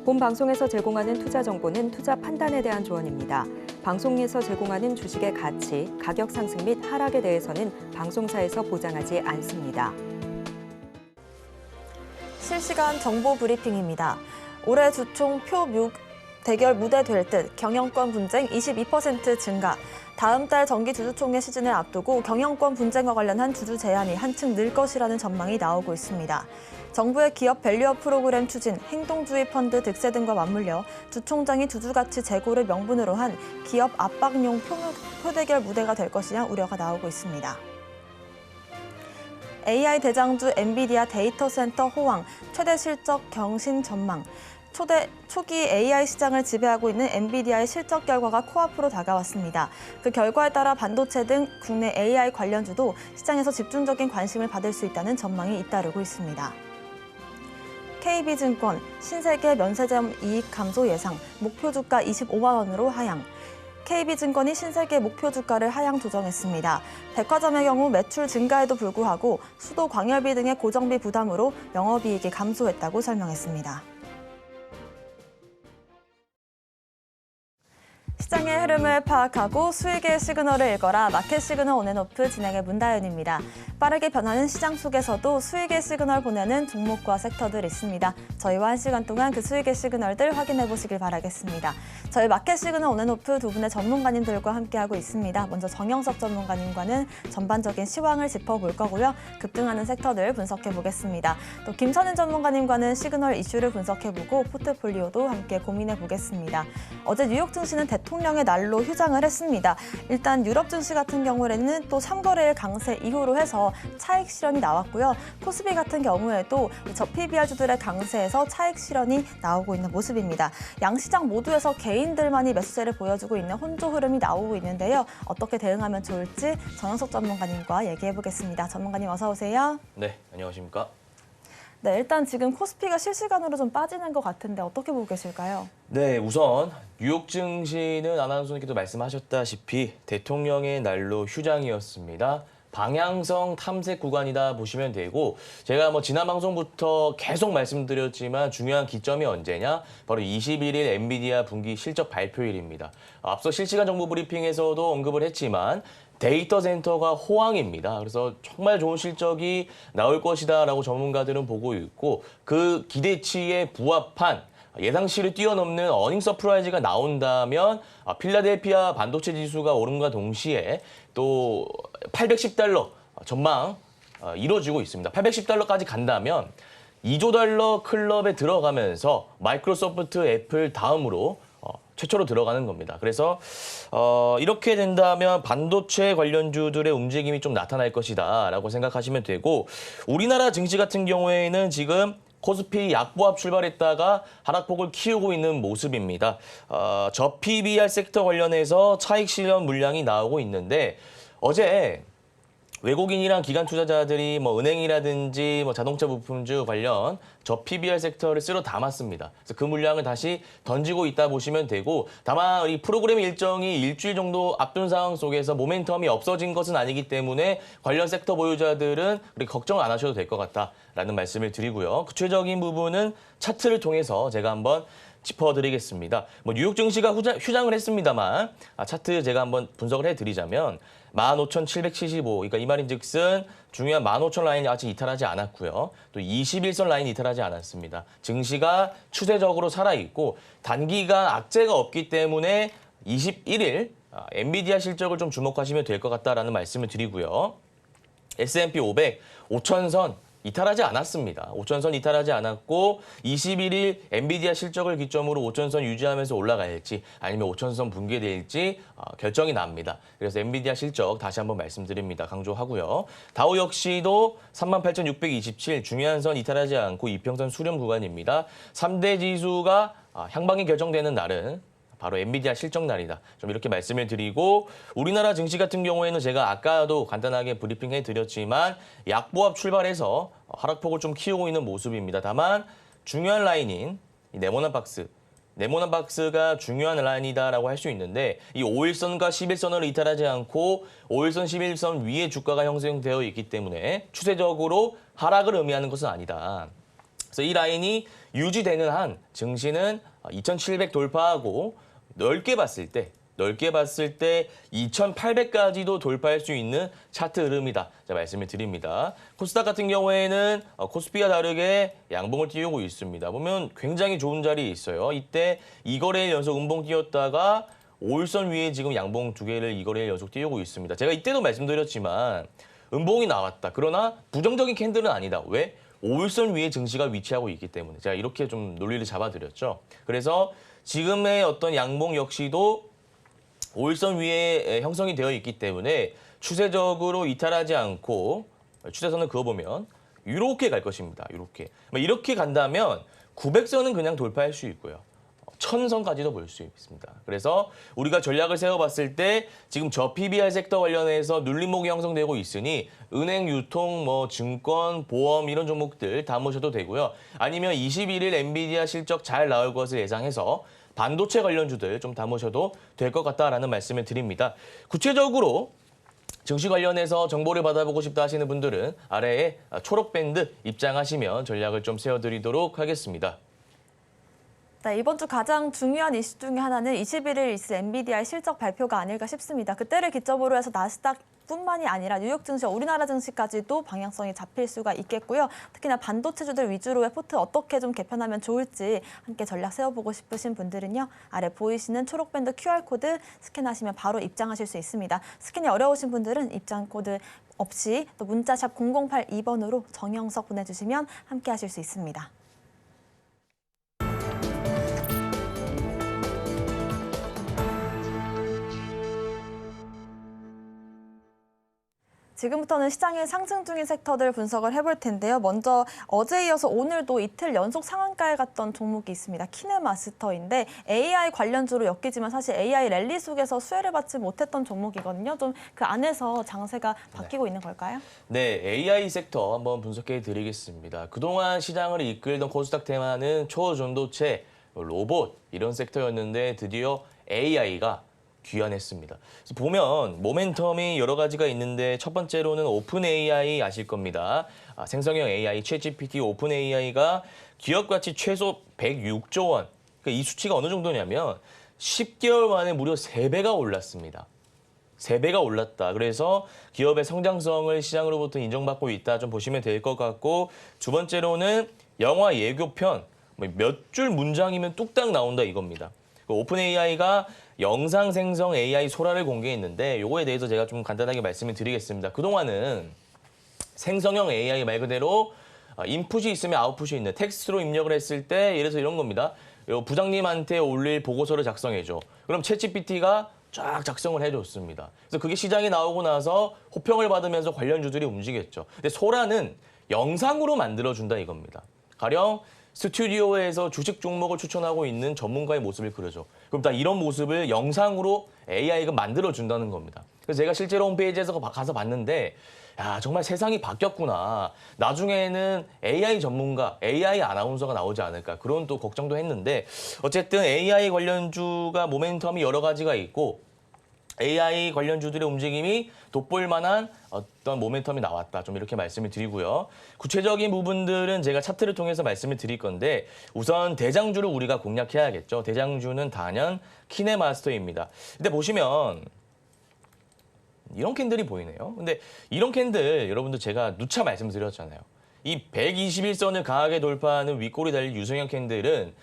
본 방송에서 제공하는 투자 정보는 투자 판단에 대한 조언입니다. 방송에서 제공하는 주식의 가치, 가격 상승 및 하락에 대해서는 방송사에서 보장하지 않습니다. 실시간 정보 브리핑입니다. 올해 주총 표 대결 무대 될 듯 경영권 분쟁 22% 증가. 다음 달 정기 주주총회 시즌을 앞두고 경영권 분쟁과 관련한 주주 제한이 한층 늘 것이라는 전망이 나오고 있습니다. 정부의 기업 밸류업 프로그램 추진, 행동주의 펀드 득세 등과 맞물려 주총장이 주주가치 제고를 명분으로 한 기업 압박용 표대결 무대가 될 것이냐 우려가 나오고 있습니다. AI 대장주 엔비디아 데이터 센터 호황, 최대 실적 경신 전망. 초기 AI 시장을 지배하고 있는 엔비디아의 실적 결과가 코앞으로 다가왔습니다. 그 결과에 따라 반도체 등 국내 AI 관련주도 시장에서 집중적인 관심을 받을 수 있다는 전망이 잇따르고 있습니다. KB증권, 신세계 면세점 이익 감소 예상, 목표 주가 25만 원으로 하향. KB증권이 신세계 목표 주가를 하향 조정했습니다. 백화점의 경우 매출 증가에도 불구하고 수도 광열비 등의 고정비 부담으로 영업이익이 감소했다고 설명했습니다. 시장의 흐름을 파악하고 수익의 시그널을 읽어라. 마켓 시그널 온앤오프 진행의 문다연입니다. 빠르게 변하는 시장 속에서도 수익의 시그널 보내는 종목과 섹터들 있습니다. 저희와 1시간 동안 그 수익의 시그널들 확인해 보시길 바라겠습니다. 저희 마켓 시그널 온앤오프 두 분의 전문가님들과 함께하고 있습니다. 먼저 정영석 전문가님과는 전반적인 시황을 짚어볼 거고요. 급등하는 섹터들 분석해 보겠습니다. 또 김선은 전문가님과는 시그널 이슈를 분석해보고 포트폴리오도 함께 고민해 보겠습니다. 어제 뉴욕 증시는 대통령의 날로 휴장을 했습니다. 일단 유럽 증시 같은 경우에는 또 3거래일 강세 이후로 해서 차익 실현이 나왔고요. 코스피 같은 경우에도 저 PBR주들의 강세에서 차익 실현이 나오고 있는 모습입니다. 양시장 모두에서 개인들만이 매수세를 보여주고 있는 혼조 흐름이 나오고 있는데요. 어떻게 대응하면 좋을지 정영석 전문가님과 얘기해 보겠습니다. 전문가님 어서 오세요. 네, 안녕하십니까? 네, 일단 지금 코스피가 실시간으로 좀 빠지는 것 같은데 어떻게 보고 계실까요? 네, 우선 뉴욕 증시는 아나운서님께도 말씀하셨다시피 대통령의 날로 휴장이었습니다. 방향성 탐색 구간이다 보시면 되고, 제가 지난 방송부터 계속 말씀드렸지만 중요한 기점이 언제냐? 바로 21일 엔비디아 분기 실적 발표일입니다. 앞서 실시간 정보 브리핑에서도 언급을 했지만 데이터 센터가 호황입니다. 그래서 정말 좋은 실적이 나올 것이다라고 전문가들은 보고 있고, 그 기대치에 부합한 예상치를 뛰어넘는 어닝 서프라이즈가 나온다면 필라델피아 반도체 지수가 오름과 동시에 또 810달러 전망 이루어지고 있습니다. 810달러까지 간다면 2조 달러 클럽에 들어가면서 마이크로소프트, 애플 다음으로 최초로 들어가는 겁니다. 그래서 이렇게 된다면 반도체 관련주들의 움직임이 좀 나타날 것이다 라고 생각하시면 되고, 우리나라 증시 같은 경우에는 지금 코스피 약보합 출발했다가 하락폭을 키우고 있는 모습입니다. 저 PBR 섹터 관련해서 차익 실현 물량이 나오고 있는데, 어제 외국인이랑 기관 투자자들이 은행이라든지 자동차 부품주 관련 저 PBR 섹터를 쓸어 담았습니다. 그래서 그 물량을 다시 던지고 있다 보시면 되고, 다만 이 프로그램 일정이 일주일 정도 앞둔 상황 속에서 모멘텀이 없어진 것은 아니기 때문에 관련 섹터 보유자들은 그렇게 걱정 안 하셔도 될 것 같다라는 말씀을 드리고요. 구체적인 부분은 차트를 통해서 제가 한번 짚어드리겠습니다. 뉴욕 증시가 휴장을 했습니다만 차트 제가 한번 분석을 해드리자면 15,775, 그러니까 이 말인즉슨 중요한 15,000 라인이 아직 이탈하지 않았고요. 또 21선 라인이 이탈하지 않았습니다. 증시가 추세적으로 살아있고 단기간 악재가 없기 때문에 21일 엔비디아 실적을 좀 주목하시면 될 것 같다라는 말씀을 드리고요. S&P 500, 5,000선 이탈하지 않았습니다. 5,000선 이탈하지 않았고 21일 엔비디아 실적을 기점으로 5,000선 유지하면서 올라갈지 아니면 5,000선 붕괴될지 결정이 납니다. 그래서 엔비디아 실적 다시 한번 말씀드립니다. 강조하고요. 다우 역시도 38,627 중요한 선 이탈하지 않고 이평선 수렴 구간입니다. 3대 지수가 향방이 결정되는 날은 바로 엔비디아 실적 날이다. 좀 이렇게 말씀을 드리고, 우리나라 증시 같은 경우에는 제가 아까도 간단하게 브리핑해 드렸지만 약보합 출발해서 하락폭을 좀 키우고 있는 모습입니다. 다만 중요한 라인인 이 네모난 박스가 중요한 라인이다라고 할 수 있는데, 이 5일선과 11선을 이탈하지 않고 5일선, 11선 위에 주가가 형성되어 있기 때문에 추세적으로 하락을 의미하는 것은 아니다. 그래서 이 라인이 유지되는 한 증시는 2,700 돌파하고 넓게 봤을 때 2,800까지도 돌파할 수 있는 차트 흐름이다. 자, 말씀을 드립니다. 코스닥 같은 경우에는 코스피와 다르게 양봉을 띄우고 있습니다. 보면 굉장히 좋은 자리에 있어요. 이때 2거래일 연속 음봉 띄웠다가 5일선 위에 지금 양봉 2개를 2거래일 연속 띄우고 있습니다. 제가 이때도 말씀드렸지만 음봉이 나왔다. 그러나 부정적인 캔들은 아니다. 왜? 5일선 위에 증시가 위치하고 있기 때문에. 제가 이렇게 좀 논리를 잡아드렸죠. 그래서 지금의 어떤 양봉 역시도 5일선 위에 형성이 되어 있기 때문에 추세적으로 이탈하지 않고 추세선을 그어보면 이렇게 갈 것입니다. 이렇게 간다면 900선은 그냥 돌파할 수 있고요. 1000선까지도 볼 수 있습니다. 그래서 우리가 전략을 세워봤을 때 지금 저PBR 섹터 관련해서 눌림목이 형성되고 있으니 은행, 유통, 증권, 보험 이런 종목들 담으셔도 되고요. 아니면 21일 엔비디아 실적 잘 나올 것을 예상해서 반도체 관련주들 좀 담으셔도 될 것 같다라는 말씀을 드립니다. 구체적으로 증시 관련해서 정보를 받아보고 싶다 하시는 분들은 아래에 초록 밴드 입장하시면 전략을 좀 세워드리도록 하겠습니다. 네, 이번 주 가장 중요한 이슈 중에 하나는 21일 있을 엔비디아의 실적 발표가 아닐까 싶습니다. 그때를 기점으로 해서 나스닥 뿐만이 아니라 뉴욕 증시와 우리나라 증시까지도 방향성이 잡힐 수가 있겠고요. 특히나 반도체주들 위주로의 포트 어떻게 좀 개편하면 좋을지 함께 전략 세워보고 싶으신 분들은요. 아래 보이시는 초록밴드 QR코드 스캔하시면 바로 입장하실 수 있습니다. 스캔이 어려우신 분들은 입장코드 없이 또 문자샵 0082번으로 정영석 보내주시면 함께 하실 수 있습니다. 지금부터는 시장의 상승 중인 섹터들 분석을 해볼 텐데요. 먼저 어제에 이어서 오늘도 이틀 연속 상한가에 갔던 종목이 있습니다. 키네마스터인데 AI 관련주로 엮이지만 사실 AI 랠리 속에서 수혜를 받지 못했던 종목이거든요. 좀 그 안에서 장세가 바뀌고 있는 걸까요? 네, AI 섹터 한번 분석해 드리겠습니다. 그동안 시장을 이끌던 코스닥 테마는 초전도체, 로봇 이런 섹터였는데 드디어 AI가 귀환했습니다. 그래서 보면 모멘텀이 여러 가지가 있는데 첫 번째로는 오픈 AI 아실 겁니다. 생성형 AI, 챗GPT 오픈 AI가 기업 가치 최소 106조 원. 그러니까 이 수치가 어느 정도냐면 10개월 만에 무려 3배가 올랐습니다. 3배가 올랐다. 그래서 기업의 성장성을 시장으로부터 인정받고 있다. 좀 보시면 될 것 같고 두 번째로는 영화 예고편 몇 줄 문장이면 뚝딱 나온다 이겁니다. 오픈 AI가 영상 생성 AI 소라를 공개했는데 요거에 대해서 제가 좀 간단하게 말씀을 드리겠습니다. 그동안은 생성형 AI 말 그대로 인풋이 있으면 아웃풋이 있는 텍스트로 입력을 했을 때 예를 들어서 이런 겁니다. 부장님한테 올릴 보고서를 작성해줘. 그럼 챗GPT가 쫙 작성을 해줬습니다. 그래서 그게 시장에 나오고 나서 호평을 받으면서 관련주들이 움직였죠. 근데 소라는 영상으로 만들어준다 이겁니다. 가령 스튜디오에서 주식 종목을 추천하고 있는 전문가의 모습을 그려줘. 그럼 다 이런 모습을 영상으로 AI가 만들어준다는 겁니다. 그래서 제가 실제로 홈페이지에서 가서 봤는데 야 정말 세상이 바뀌었구나. 나중에는 AI 전문가, AI 아나운서가 나오지 않을까 그런 또 걱정도 했는데 어쨌든 AI 관련주가 모멘텀이 여러 가지가 있고 AI 관련주들의 움직임이 돋볼 만한 어떤 모멘텀이 나왔다. 좀 이렇게 말씀을 드리고요. 구체적인 부분들은 제가 차트를 통해서 말씀을 드릴 건데 우선 대장주를 우리가 공략해야겠죠. 대장주는 단연 키네마스터입니다. 근데 보시면 이런 캔들이 보이네요. 근데 이런 캔들 여러분들 제가 누차 말씀드렸잖아요. 이 121선을 강하게 돌파하는 윗골이 달린 유성형 캔들은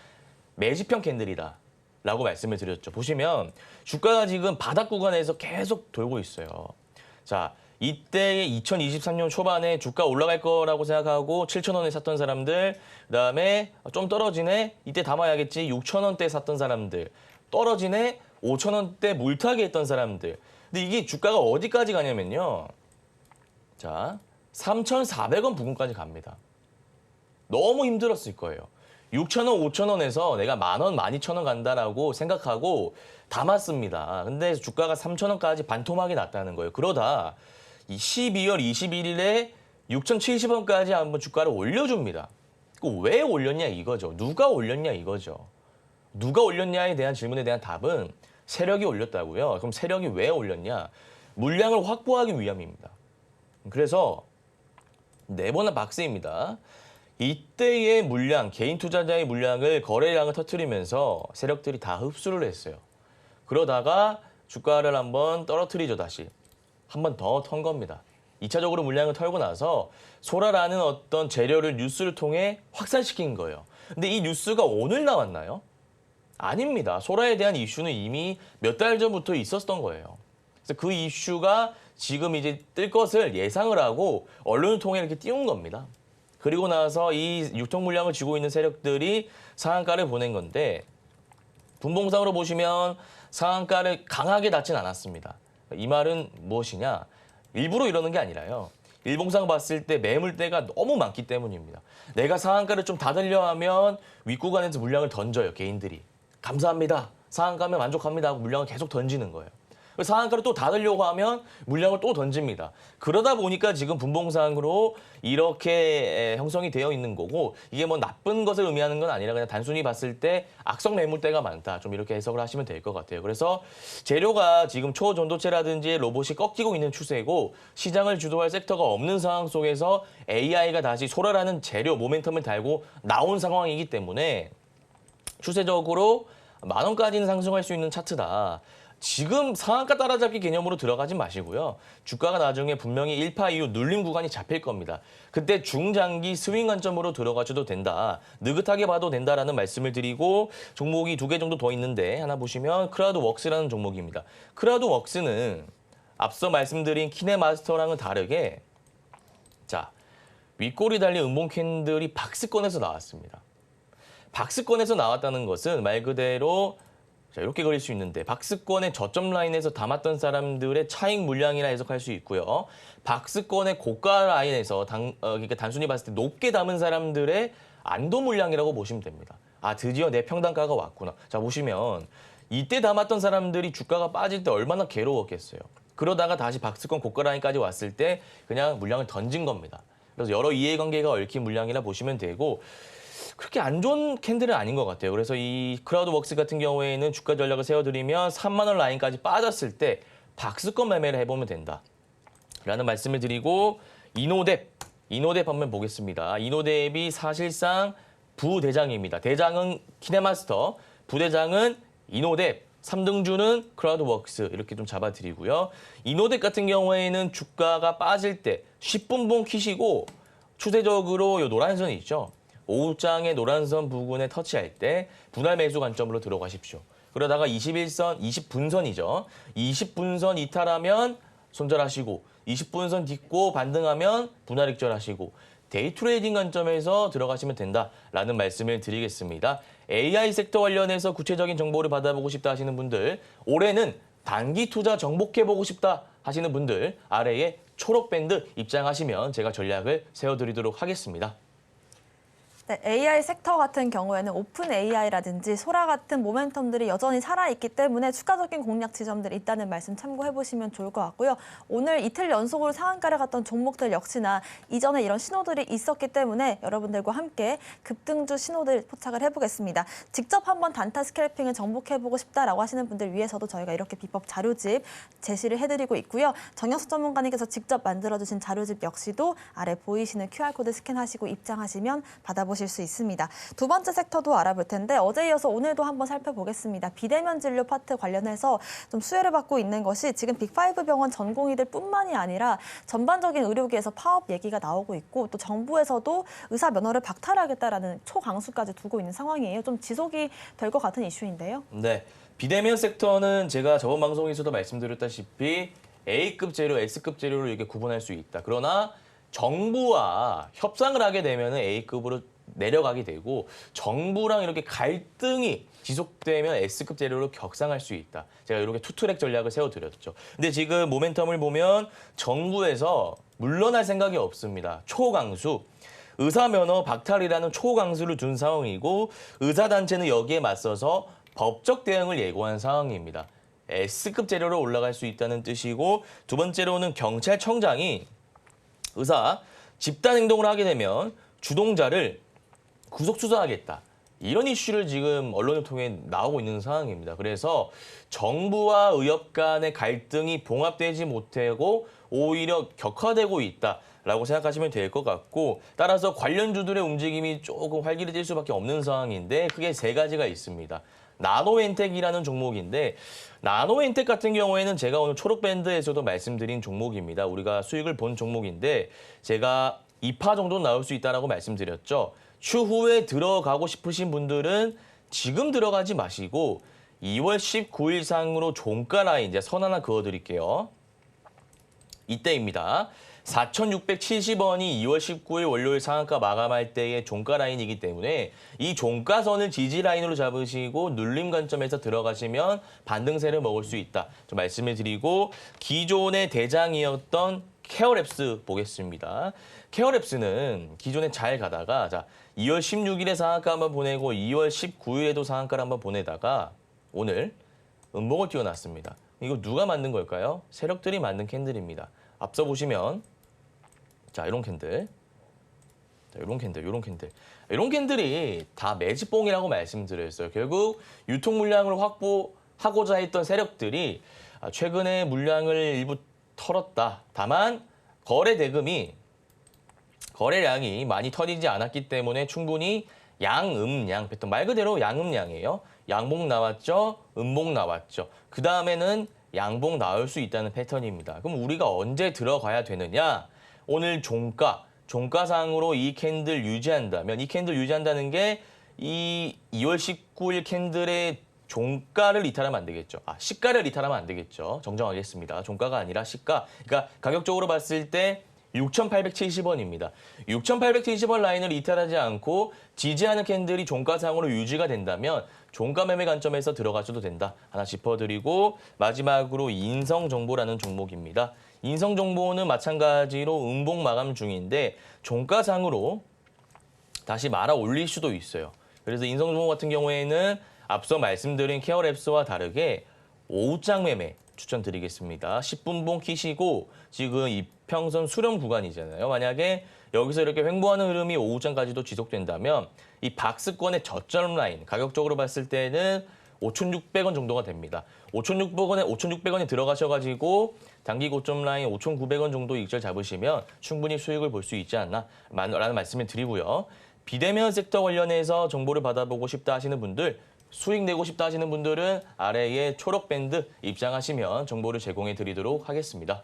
매집형 캔들이다. 라고 말씀을 드렸죠. 보시면 주가가 지금 바닥 구간에서 계속 돌고 있어요. 자, 이때 2023년 초반에 주가 올라갈 거라고 생각하고 7,000원에 샀던 사람들, 그다음에 좀 떨어지네, 이때 담아야겠지 6,000원대 샀던 사람들, 떨어지네 5,000원대 물타기 했던 사람들. 근데 이게 주가가 어디까지 가냐면요. 자, 3,400원 부근까지 갑니다. 너무 힘들었을 거예요. 6,000원, 5,000원에서 내가 10,000원, 12,000원 간다라고 생각하고 담았습니다. 근데 주가가 3,000원까지 반토막이 났다는 거예요. 그러다 12월 21일에 6,070원까지 한번 주가를 올려줍니다. 왜 올렸냐 이거죠. 누가 올렸냐 이거죠. 누가 올렸냐에 대한 질문에 대한 답은 세력이 올렸다고요. 그럼 세력이 왜 올렸냐? 물량을 확보하기 위함입니다. 그래서 네모난 박스입니다. 이때의 물량, 개인 투자자의 물량을 거래량을 터뜨리면서 세력들이 다 흡수를 했어요. 그러다가 주가를 한번 떨어뜨리죠, 다시. 한 번 더 턴 겁니다. 2차적으로 물량을 털고 나서 소라라는 어떤 재료를 뉴스를 통해 확산시킨 거예요. 근데 이 뉴스가 오늘 나왔나요? 아닙니다. 소라에 대한 이슈는 이미 몇 달 전부터 있었던 거예요. 그래서 그 이슈가 지금 이제 뜰 것을 예상을 하고 언론을 통해 이렇게 띄운 겁니다. 그리고 나서 이 유통 물량을 쥐고 있는 세력들이 상한가를 보낸 건데 분봉상으로 보시면 상한가를 강하게 닫진 않았습니다. 이 말은 무엇이냐? 일부러 이러는 게 아니라요. 일봉상 봤을 때 매물대가 너무 많기 때문입니다. 내가 상한가를 좀 닫으려 하면 윗구간에서 물량을 던져요, 개인들이. 감사합니다. 상한가면 만족합니다 하고 물량을 계속 던지는 거예요. 상한가를 또 닫으려고 하면 물량을 또 던집니다. 그러다 보니까 지금 분봉상으로 이렇게 형성이 되어 있는 거고 이게 뭐 나쁜 것을 의미하는 건 아니라 그냥 단순히 봤을 때 악성 매물대가 많다. 좀 이렇게 해석을 하시면 될 것 같아요. 그래서 재료가 지금 초전도체라든지 로봇이 꺾이고 있는 추세고 시장을 주도할 섹터가 없는 상황 속에서 AI가 다시 소라라는 재료 모멘텀을 달고 나온 상황이기 때문에 추세적으로 10,000원까지는 상승할 수 있는 차트다. 지금 상한가 따라잡기 개념으로 들어가지 마시고요. 주가가 나중에 분명히 1파 이후 눌림 구간이 잡힐 겁니다. 그때 중장기 스윙 관점으로 들어가셔도 된다. 느긋하게 봐도 된다라는 말씀을 드리고 종목이 2개 정도 더 있는데 하나 보시면 크라우드웍스라는 종목입니다. 크라우드웍스는 앞서 말씀드린 키네마스터랑은 다르게 자 윗꼬리 달린 음봉 캔들이 박스권에서 나왔습니다. 박스권에서 나왔다는 것은 말 그대로 자, 이렇게 그릴 수 있는데 박스권의 저점 라인에서 담았던 사람들의 차익 물량이라 해석할 수 있고요. 박스권의 고가 라인에서 그러니까 단순히 봤을 때 높게 담은 사람들의 안도 물량이라고 보시면 됩니다. 아, 드디어 내 평단가가 왔구나. 자, 보시면 이때 담았던 사람들이 주가가 빠질 때 얼마나 괴로웠겠어요. 그러다가 다시 박스권 고가 라인까지 왔을 때 그냥 물량을 던진 겁니다. 그래서 여러 이해관계가 얽힌 물량이라 보시면 되고 그렇게 안 좋은 캔들은 아닌 것 같아요. 그래서 이 크라우드웍스 같은 경우에는 주가 전략을 세워드리면 3만 원 라인까지 빠졌을 때 박스권 매매를 해보면 된다. 라는 말씀을 드리고 이노뎁 한번 보겠습니다. 이노뎁이 사실상 부대장입니다. 대장은 키네마스터, 부대장은 이노뎁, 3등주는 크라우드웍스 이렇게 좀 잡아드리고요. 이노뎁 같은 경우에는 주가가 빠질 때 10분봉 키시고 추세적으로 이 노란 선이 있죠. 오후장의 노란선 부근에 터치할 때 분할 매수 관점으로 들어가십시오. 그러다가 20분선이죠. 20분선 이탈하면 손절하시고 20분선 딛고 반등하면 분할 익절하시고 데이 트레이딩 관점에서 들어가시면 된다라는 말씀을 드리겠습니다. AI 섹터 관련해서 구체적인 정보를 받아보고 싶다 하시는 분들, 올해는 단기 투자 정복해보고 싶다 하시는 분들 아래에 초록 밴드 입장하시면 제가 전략을 세워드리도록 하겠습니다. 네, AI 섹터 같은 경우에는 오픈 AI라든지 소라 같은 모멘텀들이 여전히 살아있기 때문에 추가적인 공략 지점들이 있다는 말씀 참고해보시면 좋을 것 같고요. 오늘 이틀 연속으로 상한가를 갔던 종목들 역시나 이전에 이런 신호들이 있었기 때문에 여러분들과 함께 급등주 신호들 포착을 해보겠습니다. 직접 한번 단타 스캘핑을 정복해보고 싶다라고 하시는 분들 위해서도 저희가 이렇게 비법 자료집 제시를 해드리고 있고요. 정영수 전문가님께서 직접 만들어주신 자료집 역시도 아래 보이시는 QR코드 스캔하시고 입장하시면 받아보실 수 있습니다. 두 번째 섹터도 알아볼 텐데 어제 이어서 오늘도 한번 살펴보겠습니다. 비대면 진료 파트 관련해서 좀 수혜를 받고 있는 것이 지금 빅5 병원 전공의들 뿐만이 아니라 전반적인 의료계에서 파업 얘기가 나오고 있고 또 정부에서도 의사 면허를 박탈하겠다라는 초강수까지 두고 있는 상황이에요. 좀 지속이 될 것 같은 이슈인데요. 네, 비대면 섹터는 제가 저번 방송에서도 말씀드렸다시피 A급 재료, S급 재료를 이렇게 구분할 수 있다. 그러나 정부와 협상을 하게 되면 A급으로 내려가게 되고 정부랑 이렇게 갈등이 지속되면 S급 재료로 격상할 수 있다. 제가 이렇게 투트랙 전략을 세워드렸죠. 근데 지금 모멘텀을 보면 정부에서 물러날 생각이 없습니다. 초강수. 의사면허 박탈이라는 초강수를 둔 상황이고 의사단체는 여기에 맞서서 법적 대응을 예고한 상황입니다. S급 재료로 올라갈 수 있다는 뜻이고 두 번째로는 경찰청장이 의사 집단 행동을 하게 되면 주동자를 구속 수사하겠다. 이런 이슈를 지금 언론을 통해 나오고 있는 상황입니다. 그래서 정부와 의협 간의 갈등이 봉합되지 못하고 오히려 격화되고 있다. 라고 생각하시면 될 것 같고 따라서 관련주들의 움직임이 조금 활기를 수밖에 없는 상황인데 크게 세 가지가 있습니다. 나노엔텍이라는 종목인데 나노엔텍 같은 경우에는 제가 오늘 초록밴드에서도 말씀드린 종목입니다. 우리가 수익을 본 종목인데 제가 2파 정도 나올 수 있다고 말씀드렸죠. 추후에 들어가고 싶으신 분들은 지금 들어가지 마시고 2월 19일 상으로 종가 라인 이제 선 하나 그어드릴게요. 이때입니다. 4,670원이 2월 19일 월요일 상한가 마감할 때의 종가 라인이기 때문에 이 종가선을 지지 라인으로 잡으시고 눌림 관점에서 들어가시면 반등세를 먹을 수 있다. 좀 말씀을 드리고 기존의 대장이었던 케어랩스 보겠습니다. 케어랩스는 기존에 잘 가다가 자 2월 16일에 상한가 한번 보내고 2월 19일에도 상한가를 한번 보내다가 오늘 음봉을 띄워놨습니다. 이거 누가 만든 걸까요? 세력들이 만든 캔들입니다. 앞서 보시면 자 이런 캔들, 자 이런 캔들, 이런 캔들, 이런 캔들이 다 매집봉이라고 말씀드렸어요. 결국 유통 물량을 확보하고자 했던 세력들이 최근에 물량을 일부 털었다. 다만 거래량이 많이 털리지 않았기 때문에 충분히 양음양 패턴 말 그대로 양음양이에요. 양봉 나왔죠, 음봉 나왔죠. 그 다음에는 양봉 나올 수 있다는 패턴입니다. 그럼 우리가 언제 들어가야 되느냐? 오늘 종가상으로 이 캔들 유지한다면 이 캔들 유지한다는 게 이 2월 19일 캔들의 종가를 이탈하면 안 되겠죠. 시가를 이탈하면 안 되겠죠. 정정하겠습니다. 종가가 아니라 시가. 그러니까 가격적으로 봤을 때 6,870원입니다. 6,870원 라인을 이탈하지 않고 지지하는 캔들이 종가상으로 유지가 된다면 종가 매매 관점에서 들어가셔도 된다. 하나 짚어드리고 마지막으로 인성정보라는 종목입니다. 인성정보는 마찬가지로 음봉 마감 중인데 종가상으로 다시 말아 올릴 수도 있어요. 그래서 인성정보 같은 경우에는 앞서 말씀드린 케어랩스와 다르게 오후장 매매 추천드리겠습니다. 10분봉 키시고 지금 이평선 수렴 구간이잖아요. 만약에 여기서 이렇게 횡보하는 흐름이 오후장까지도 지속된다면 이 박스권의 저점 라인 가격적으로 봤을 때는 5,600원 정도가 됩니다. 5,600원에 들어가셔가지고 단기 고점 라인 5,900원 정도 익절 잡으시면 충분히 수익을 볼 수 있지 않나 라는 말씀을 드리고요. 비대면 섹터 관련해서 정보를 받아보고 싶다 하시는 분들 수익 내고 싶다 하시는 분들은 아래에 초록 밴드 입장하시면 정보를 제공해 드리도록 하겠습니다.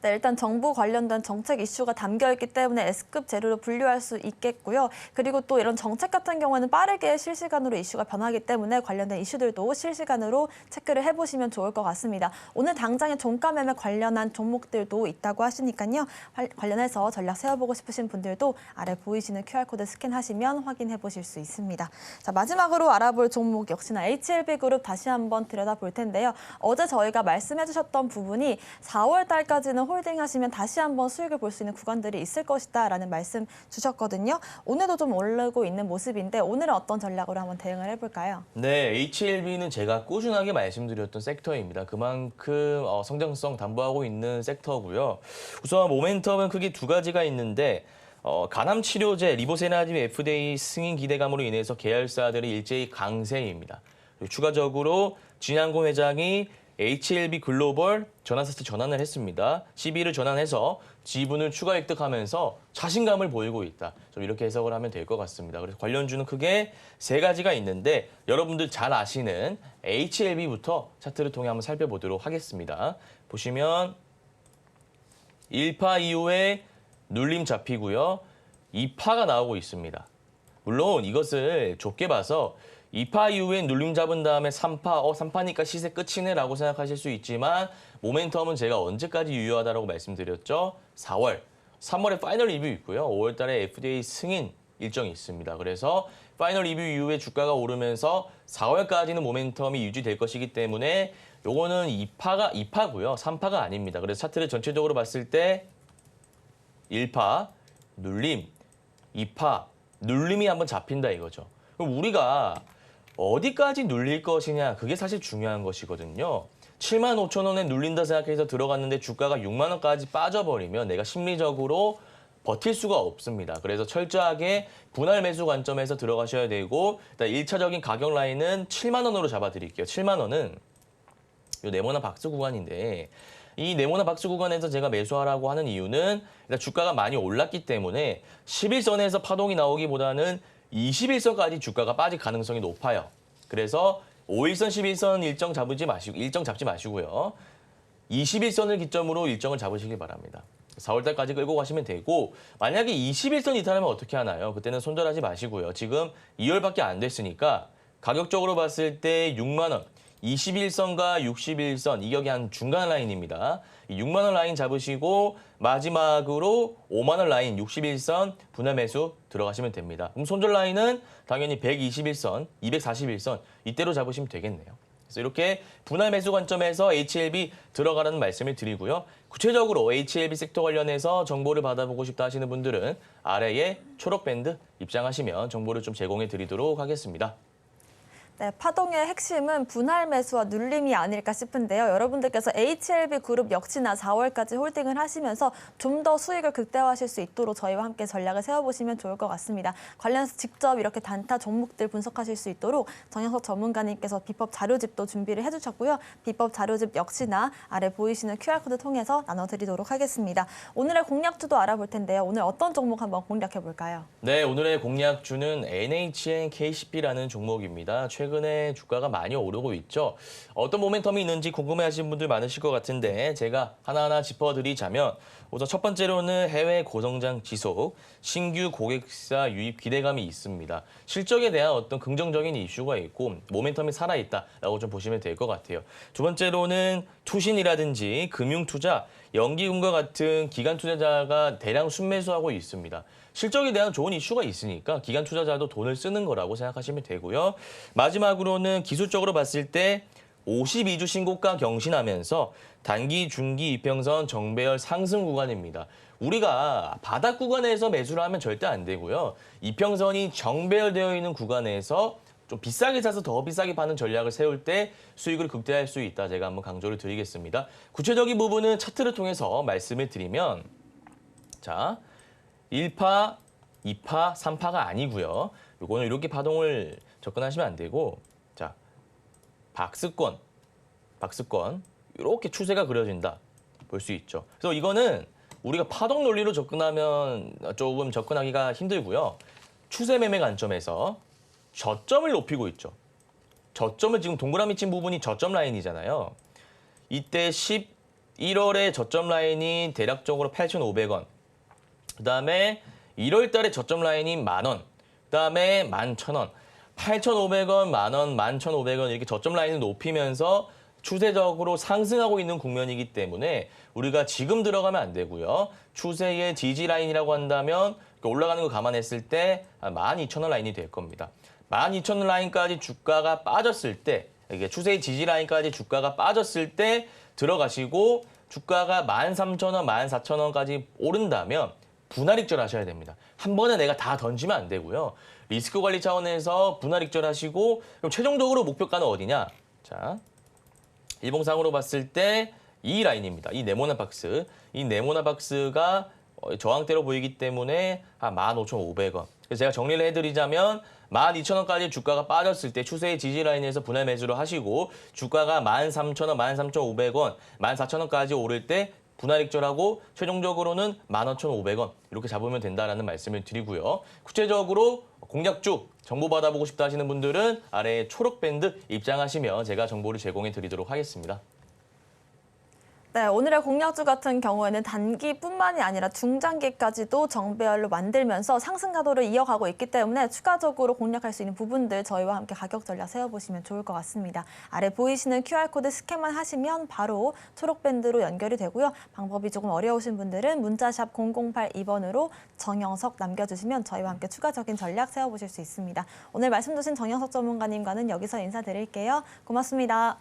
네, 일단 정부 관련된 정책 이슈가 담겨있기 때문에 S급 재료로 분류할 수 있겠고요. 그리고 또 이런 정책 같은 경우에는 빠르게 실시간으로 이슈가 변하기 때문에 관련된 이슈들도 실시간으로 체크를 해보시면 좋을 것 같습니다. 오늘 당장에 종가 매매 관련한 종목들도 있다고 하시니까요. 관련해서 전략 세워보고 싶으신 분들도 아래 보이시는 QR코드 스캔하시면 확인해 보실 수 있습니다. 자, 마지막으로 알아볼 종목 역시나 HLB그룹 다시 한번 들여다볼 텐데요. 어제 저희가 말씀해 주셨던 부분이 4월 달까지는 홀딩하시면 다시 한번 수익을 볼 수 있는 구간들이 있을 것이다라는 말씀 주셨거든요. 오늘도 좀 오르고 있는 모습인데 오늘은 어떤 전략으로 한번 대응을 해볼까요? 네, HLB는 제가 꾸준하게 말씀드렸던 섹터입니다. 그만큼 성장성 담보하고 있는 섹터고요. 우선 모멘텀은 크게 두 가지가 있는데 간암 치료제 리보세라즘 FDA 승인 기대감으로 인해서 계열사들이 일제히 강세입니다. 그리고 추가적으로 진양곤 회장이 HLB 글로벌 전환사채 전환을 했습니다. CB를 전환해서 지분을 추가 획득하면서 자신감을 보이고 있다. 좀 이렇게 해석을 하면 될 것 같습니다. 그래서 관련주는 크게 세 가지가 있는데 여러분들 잘 아시는 HLB부터 차트를 통해 한번 살펴보도록 하겠습니다. 보시면 1파 이후에 눌림 잡히고요. 2파가 나오고 있습니다. 물론 이것을 좁게 봐서 2파 이후에 눌림 잡은 다음에 3파, 3파니까 시세 끝이네 라고 생각하실 수 있지만 모멘텀은 제가 언제까지 유효하다고 말씀드렸죠? 4월, 3월에 파이널 리뷰 있고요. 5월 달에 FDA 승인 일정이 있습니다. 그래서 파이널 리뷰 이후에 주가가 오르면서 4월까지는 모멘텀이 유지될 것이기 때문에 요거는 2파고요. 3파가 아닙니다. 그래서 차트를 전체적으로 봤을 때 1파, 눌림, 2파, 눌림이 한번 잡힌다 이거죠. 그럼 우리가 어디까지 눌릴 것이냐 그게 사실 중요한 것이거든요. 75,000원에 눌린다 생각해서 들어갔는데 주가가 6만 원까지 빠져버리면 내가 심리적으로 버틸 수가 없습니다. 그래서 철저하게 분할 매수 관점에서 들어가셔야 되고 일단 1차적인 가격 라인은 7만 원으로 잡아드릴게요. 7만 원은 요 네모난 박스 구간인데 이 네모나 박스 구간에서 제가 매수하라고 하는 이유는 일단 주가가 많이 올랐기 때문에 11선에서 파동이 나오기보다는 21선까지 주가가 빠질 가능성이 높아요. 그래서 5일선, 11선 일정 잡지 마시고요. 21선을 기점으로 일정을 잡으시길 바랍니다. 4월달까지 끌고 가시면 되고 만약에 21선 이탈하면 어떻게 하나요? 그때는 손절하지 마시고요. 지금 2월밖에 안 됐으니까 가격적으로 봤을 때 6만 원, 21선과 61선 이격이 한 중간 라인입니다. 이 6만 원 라인 잡으시고 마지막으로 5만 원 라인 61선 분할 매수 들어가시면 됩니다. 그럼 손절 라인은 당연히 121선, 241선 이때로 잡으시면 되겠네요. 그래서 이렇게 분할 매수 관점에서 HLB 들어가라는 말씀을 드리고요. 구체적으로 HLB 섹터 관련해서 정보를 받아보고 싶다 하시는 분들은 아래에 초록 밴드 입장하시면 정보를 좀 제공해 드리도록 하겠습니다. 네, 파동의 핵심은 분할 매수와 눌림이 아닐까 싶은데요. 여러분들께서 HLB 그룹 역시나 4월까지 홀딩을 하시면서 좀 더 수익을 극대화하실 수 있도록 저희와 함께 전략을 세워보시면 좋을 것 같습니다. 관련해서 직접 이렇게 단타 종목들 분석하실 수 있도록 정영석 전문가님께서 비법 자료집도 준비를 해주셨고요. 비법 자료집 역시나 아래 보이시는 QR코드 통해서 나눠드리도록 하겠습니다. 오늘의 공략주도 알아볼 텐데요. 오늘 어떤 종목 한번 공략해볼까요? 네, 오늘의 공략주는 NHNKCP라는 종목입니다. 최근에 주가가 많이 오르고 있죠. 어떤 모멘텀이 있는지 궁금해하시는 분들 많으실 것 같은데 제가 하나하나 짚어드리자면 우선 첫 번째로는 해외 고성장 지속, 신규 고객사 유입 기대감이 있습니다. 실적에 대한 어떤 긍정적인 이슈가 있고 모멘텀이 살아있다라고 좀 보시면 될 것 같아요. 두 번째로는 투신이라든지 금융투자, 연기금과 같은 기관 투자자가 대량 순매수하고 있습니다. 실적에 대한 좋은 이슈가 있으니까 기관 투자자도 돈을 쓰는 거라고 생각하시면 되고요. 마지막으로는 기술적으로 봤을 때 52주 신고가 경신하면서 단기, 중기, 이평선 정배열 상승 구간입니다. 우리가 바닥 구간에서 매수를 하면 절대 안 되고요. 이평선이 정배열되어 있는 구간에서 좀 비싸게 사서 더 비싸게 파는 전략을 세울 때 수익을 극대화할 수 있다. 제가 한번 강조를 드리겠습니다. 구체적인 부분은 차트를 통해서 말씀을 드리면 자, 1파, 2파, 3파가 아니고요. 이거는 이렇게 파동을 접근하시면 안 되고 자, 박스권 이렇게 추세가 그려진다. 볼 수 있죠. 그래서 이거는 우리가 파동 논리로 접근하면 조금 접근하기가 힘들고요. 추세 매매 관점에서 저점을 높이고 있죠. 저점을 지금 동그라미 친 부분이 저점 라인이잖아요. 이때 11월에 저점 라인이 대략적으로 8,500원. 그다음에 1월 달에 저점 라인이 10,000원. 그다음에 11,000원. 8,500원, 10,000원, 11,500원 이렇게 저점 라인을 높이면서 추세적으로 상승하고 있는 국면이기 때문에 우리가 지금 들어가면 안 되고요. 추세의 지지 라인이라고 한다면 올라가는 거 감안했을 때 12,000원 라인이 될 겁니다. 12,000원 라인까지 주가가 빠졌을 때 이게 추세의 지지 라인까지 주가가 빠졌을 때 들어가시고 주가가 13,000원, 14,000원까지 오른다면 분할 익절하셔야 됩니다. 한 번에 내가 다 던지면 안 되고요. 리스크 관리 차원에서 분할 익절하시고 그럼 최종적으로 목표가는 어디냐? 자, 일봉상으로 봤을 때 이 라인입니다. 이 네모나 박스. 이 네모나 박스가 저항대로 보이기 때문에 한 15,500원. 그래서 제가 정리를 해드리자면 12,000원까지 주가가 빠졌을 때 추세의 지지 라인에서 분할 매수를 하시고 주가가 13,000원, 13,500원, 14,000원까지 오를 때 분할 익절하고 최종적으로는 15,500원 이렇게 잡으면 된다라는 말씀을 드리고요. 구체적으로 공략주 정보 받아보고 싶다 하시는 분들은 아래에 초록 밴드 입장하시면 제가 정보를 제공해 드리도록 하겠습니다. 네, 오늘의 공략주 같은 경우에는 단기뿐만이 아니라 중장기까지도 정배열로 만들면서 상승 가도를 이어가고 있기 때문에 추가적으로 공략할 수 있는 부분들 저희와 함께 가격 전략 세워보시면 좋을 것 같습니다. 아래 보이시는 QR코드 스캔만 하시면 바로 초록밴드로 연결이 되고요. 방법이 조금 어려우신 분들은 문자샵 0082번으로 정영석 남겨주시면 저희와 함께 추가적인 전략 세워보실 수 있습니다. 오늘 말씀 주신 정영석 전문가님과는 여기서 인사드릴게요. 고맙습니다.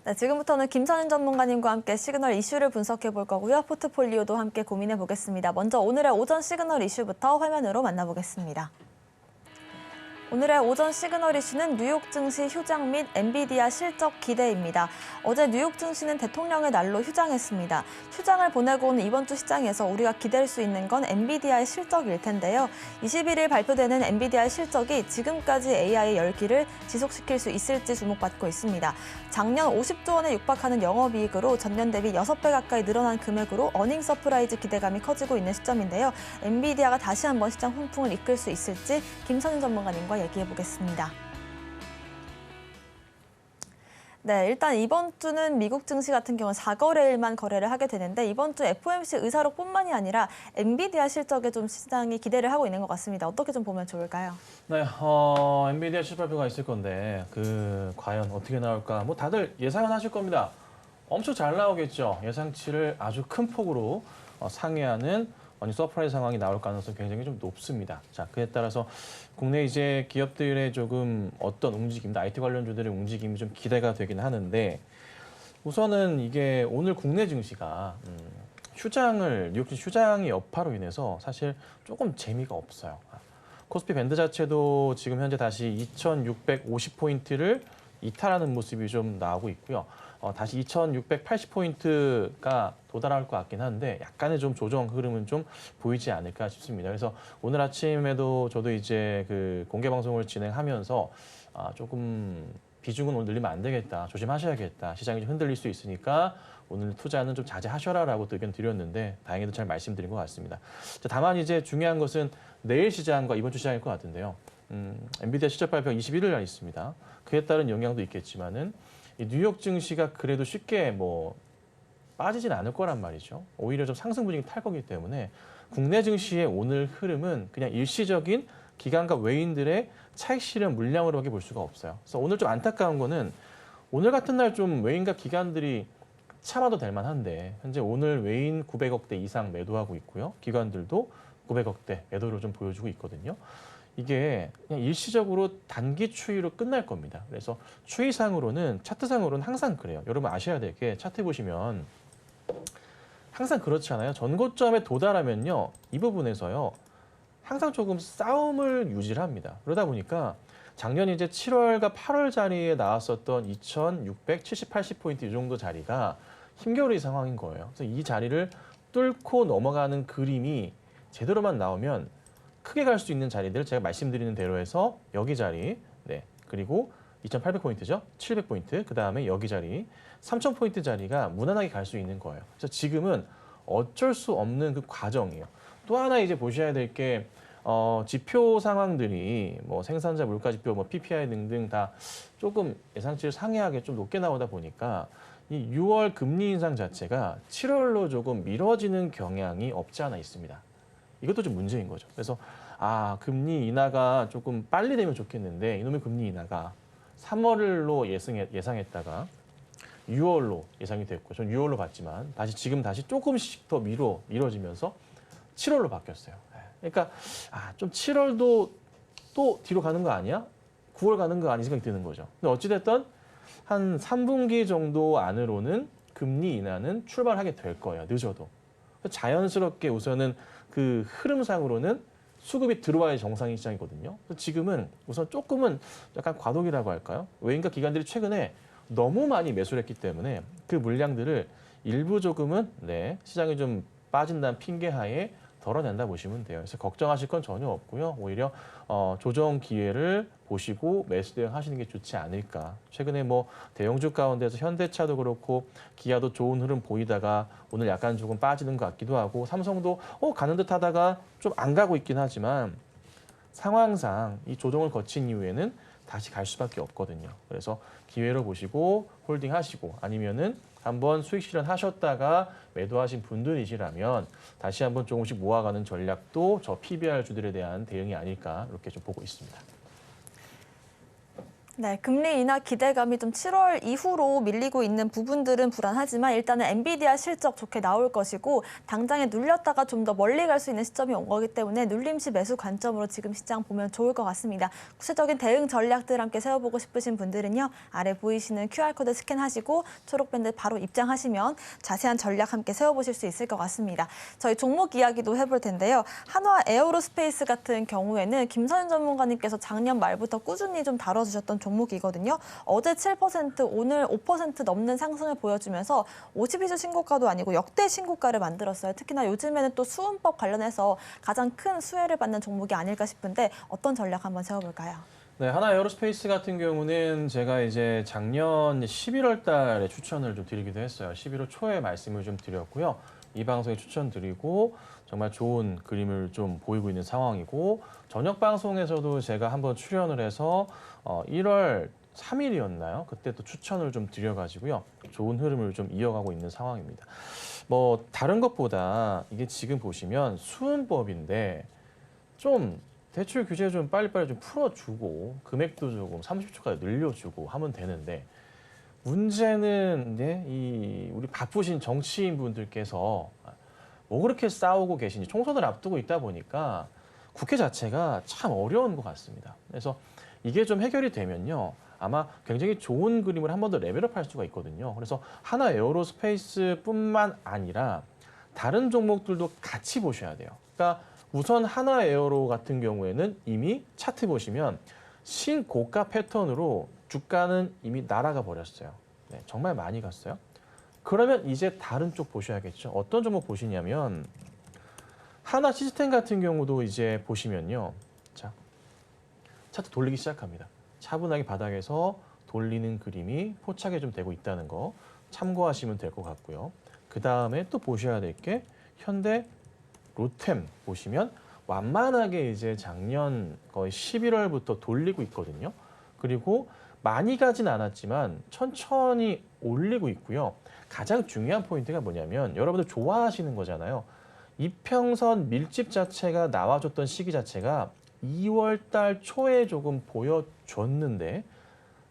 네, 지금부터는 김선인 전문가님과 함께 시그널 이슈를 분석해 볼 거고요. 포트폴리오도 함께 고민해 보겠습니다. 먼저 오늘의 오전 시그널 이슈부터 화면으로 만나보겠습니다. 오늘의 오전 시그널 이슈는 뉴욕 증시 휴장 및 엔비디아 실적 기대입니다. 어제 뉴욕 증시는 대통령의 날로 휴장했습니다. 휴장을 보내고 온 이번 주 시장에서 우리가 기댈 수 있는 건 엔비디아의 실적일 텐데요. 21일 발표되는 엔비디아의 실적이 지금까지 AI의 열기를 지속시킬 수 있을지 주목받고 있습니다. 작년 50조 원에 육박하는 영업이익으로 전년 대비 6배 가까이 늘어난 금액으로 어닝 서프라이즈 기대감이 커지고 있는 시점인데요. 엔비디아가 다시 한번 시장 훈풍을 이끌 수 있을지 김선인 전문가님과 얘기해 보겠습니다. 네, 일단 이번 주는 미국 증시 같은 경우는 4거래일만 거래를 하게 되는데 이번 주 FOMC 의사록뿐만이 아니라 엔비디아 실적에 좀 시장이 기대를 하고 있는 것 같습니다. 어떻게 좀 보면 좋을까요? 네, 엔비디아 실적 발표가 있을 건데 과연 어떻게 나올까? 뭐 다들 예상은 하실 겁니다. 엄청 잘 나오겠죠. 예상치를 아주 큰 폭으로 상회하는 서프라이즈 상황이 나올 가능성이 굉장히 좀 높습니다. 자, 그에 따라서 국내 이제 기업들의 조금 어떤 움직임, IT 관련주들의 움직임이 좀 기대가 되긴 하는데 우선은 이게 오늘 국내 증시가 뉴욕 증시 휴장의 여파로 인해서 사실 조금 재미가 없어요. 코스피 밴드 자체도 지금 현재 다시 2,650포인트를 이탈하는 모습이 좀 나오고 있고요. 다시 2,680포인트가 도달할 것 같긴 한데 약간의 좀 조정 흐름은 좀 보이지 않을까 싶습니다. 그래서 오늘 아침에도 저도 이제 그 공개 방송을 진행하면서 조금 비중은 오늘 늘리면 안 되겠다, 조심하셔야겠다, 시장이 좀 흔들릴 수 있으니까 오늘 투자는 좀 자제하셔라라고 의견 드렸는데 다행히도 잘 말씀드린 것 같습니다. 다만 이제 중요한 것은 내일 시장과 이번 주 시장일 것 같은데요. 엔비디아 실적 발표가 21일 날 있습니다. 그에 따른 영향도 있겠지만은 이 뉴욕 증시가 그래도 쉽게 뭐 빠지진 않을 거란 말이죠. 오히려 좀 상승 분위기 탈 거기 때문에 국내 증시의 오늘 흐름은 그냥 일시적인 기관과 외인들의 차익 실현 물량으로밖에 볼 수가 없어요. 그래서 오늘 좀 안타까운 거는 오늘 같은 날 좀 외인과 기관들이 참아도 될 만한데 현재 오늘 외인 900억대 이상 매도하고 있고요. 기관들도 900억대 매도를 좀 보여주고 있거든요. 이게 그냥 일시적으로 단기 추이로 끝날 겁니다. 그래서 추이상으로는 차트상으로는 항상 그래요. 여러분 아셔야 될 게 차트 보시면 항상 그렇잖아요. 전고점에 도달하면요. 이 부분에서요. 항상 조금 싸움을 유지를 합니다. 그러다 보니까 작년 이제 7월과 8월 자리에 나왔었던 2,670, 80포인트 이 정도 자리가 힘겨루기 상황인 거예요. 그래서 이 자리를 뚫고 넘어가는 그림이 제대로만 나오면 크게 갈 수 있는 자리들 제가 말씀드리는 대로 해서 여기 자리, 네, 그리고 2,800포인트죠. 700포인트, 그 다음에 여기 자리, 3,000포인트 자리가 무난하게 갈 수 있는 거예요. 그래서 지금은 어쩔 수 없는 그 과정이에요. 또 하나 이제 보셔야 될 게 지표 상황들이 뭐 생산자 물가 지표, 뭐 PPI 등등 다 조금 예상치를 상회하게 좀 높게 나오다 보니까 이 6월 금리 인상 자체가 7월로 조금 미뤄지는 경향이 없지 않아 있습니다. 이것도 좀 문제인 거죠. 그래서 금리 인하가 조금 빨리 되면 좋겠는데 이놈의 금리 인하가 3월로 예상했다가 6월로 예상이 됐고 전 6월로 봤지만 지금 다시 조금씩 더 미뤄지면서 7월로 바뀌었어요. 그러니까 좀 7월도 또 뒤로 가는 거 아니야? 9월 가는 거 아니 생각이 드는 거죠. 근데 어찌됐든 한 3분기 정도 안으로는 금리 인하는 출발하게 될 거예요. 늦어도. 자연스럽게 우선은 그 흐름상으로는 수급이 들어와야 정상인 시장이거든요. 그래서 지금은 우선 조금은 약간 과도기라고 할까요? 외인과 기관들이 최근에 너무 많이 매수를 했기 때문에 그 물량들을 일부 조금은 시장이 좀 빠진다는 핑계하에 덜어낸다 보시면 돼요. 그래서 걱정하실 건 전혀 없고요. 오히려 조정 기회를 보시고 매수 대응하시는 게 좋지 않을까. 최근에 뭐 대형주 가운데서 현대차도 그렇고 기아도 좋은 흐름 보이다가 오늘 약간 조금 빠지는 것 같기도 하고 삼성도 가는 듯 하다가 좀 안 가고 있긴 하지만 상황상 이 조정을 거친 이후에는 다시 갈 수밖에 없거든요. 그래서 기회로 보시고 홀딩하시고 아니면은 한번 수익 실현하셨다가 매도하신 분들이시라면 다시 한번 조금씩 모아가는 전략도 저 PBR 주들에 대한 대응이 아닐까 이렇게 좀 보고 있습니다. 네, 금리 인하 기대감이 좀 7월 이후로 밀리고 있는 부분들은 불안하지만 일단은 엔비디아 실적 좋게 나올 것이고 당장에 눌렸다가 좀 더 멀리 갈 수 있는 시점이 온 거기 때문에 눌림시 매수 관점으로 지금 시장 보면 좋을 것 같습니다. 구체적인 대응 전략들 함께 세워보고 싶으신 분들은요. 아래 보이시는 QR코드 스캔하시고 초록밴드 바로 입장하시면 자세한 전략 함께 세워보실 수 있을 것 같습니다. 저희 종목 이야기도 해볼 텐데요. 한화 에어로스페이스 같은 경우에는 김선윤 전문가님께서 작년 말부터 꾸준히 좀 다뤄주셨던 종목이거든요. 어제 7%, 오늘 5% 넘는 상승을 보여주면서 52주 신고가도 아니고 역대 신고가를 만들었어요. 특히나 요즘에는 또 수은법 관련해서 가장 큰 수혜를 받는 종목이 아닐까 싶은데 어떤 전략 한번 세워볼까요? 네, 하나 에어로스페이스 같은 경우는 제가 이제 작년 11월 달에 추천을 좀 드리기도 했어요. 11월 초에 말씀을 좀 드렸고요. 이 방송에 추천드리고 정말 좋은 그림을 좀 보이고 있는 상황이고 저녁 방송에서도 제가 한번 출연을 해서 1월 3일이었나요? 그때 또 추천을 좀 드려가지고요. 좋은 흐름을 좀 이어가고 있는 상황입니다. 뭐 다른 것보다 이게 지금 보시면 수은법인데 좀 대출 규제 좀 빨리빨리 좀 풀어주고 금액도 조금 30초까지 늘려주고 하면 되는데 문제는 이제 이 우리 바쁘신 정치인 분들께서 뭐 그렇게 싸우고 계신지 총선을 앞두고 있다 보니까 국회 자체가 참 어려운 것 같습니다. 그래서 이게 좀 해결이 되면요. 아마 굉장히 좋은 그림을 한 번 더 레벨업할 수가 있거든요. 그래서 하나 에어로스페이스뿐만 아니라 다른 종목들도 같이 보셔야 돼요. 그러니까 우선 하나 에어로 같은 경우에는 이미 차트 보시면 신고가 패턴으로 주가는 이미 날아가 버렸어요. 네, 정말 많이 갔어요. 그러면 이제 다른 쪽 보셔야겠죠. 어떤 종목 보시냐면 하나 시스템 같은 경우도 이제 보시면요. 자, 차트 돌리기 시작합니다. 차분하게 바닥에서 돌리는 그림이 포착이 좀 되고 있다는 거 참고하시면 될 것 같고요. 그 다음에 또 보셔야 될 게 현대 로템 보시면 완만하게 이제 작년 거의 11월부터 돌리고 있거든요. 그리고 많이 가진 않았지만 천천히 올리고 있고요. 가장 중요한 포인트가 뭐냐면 여러분들 좋아하시는 거잖아요. 이평선 밀집 자체가 나와줬던 시기 자체가 2월 달 초에 조금 보여줬는데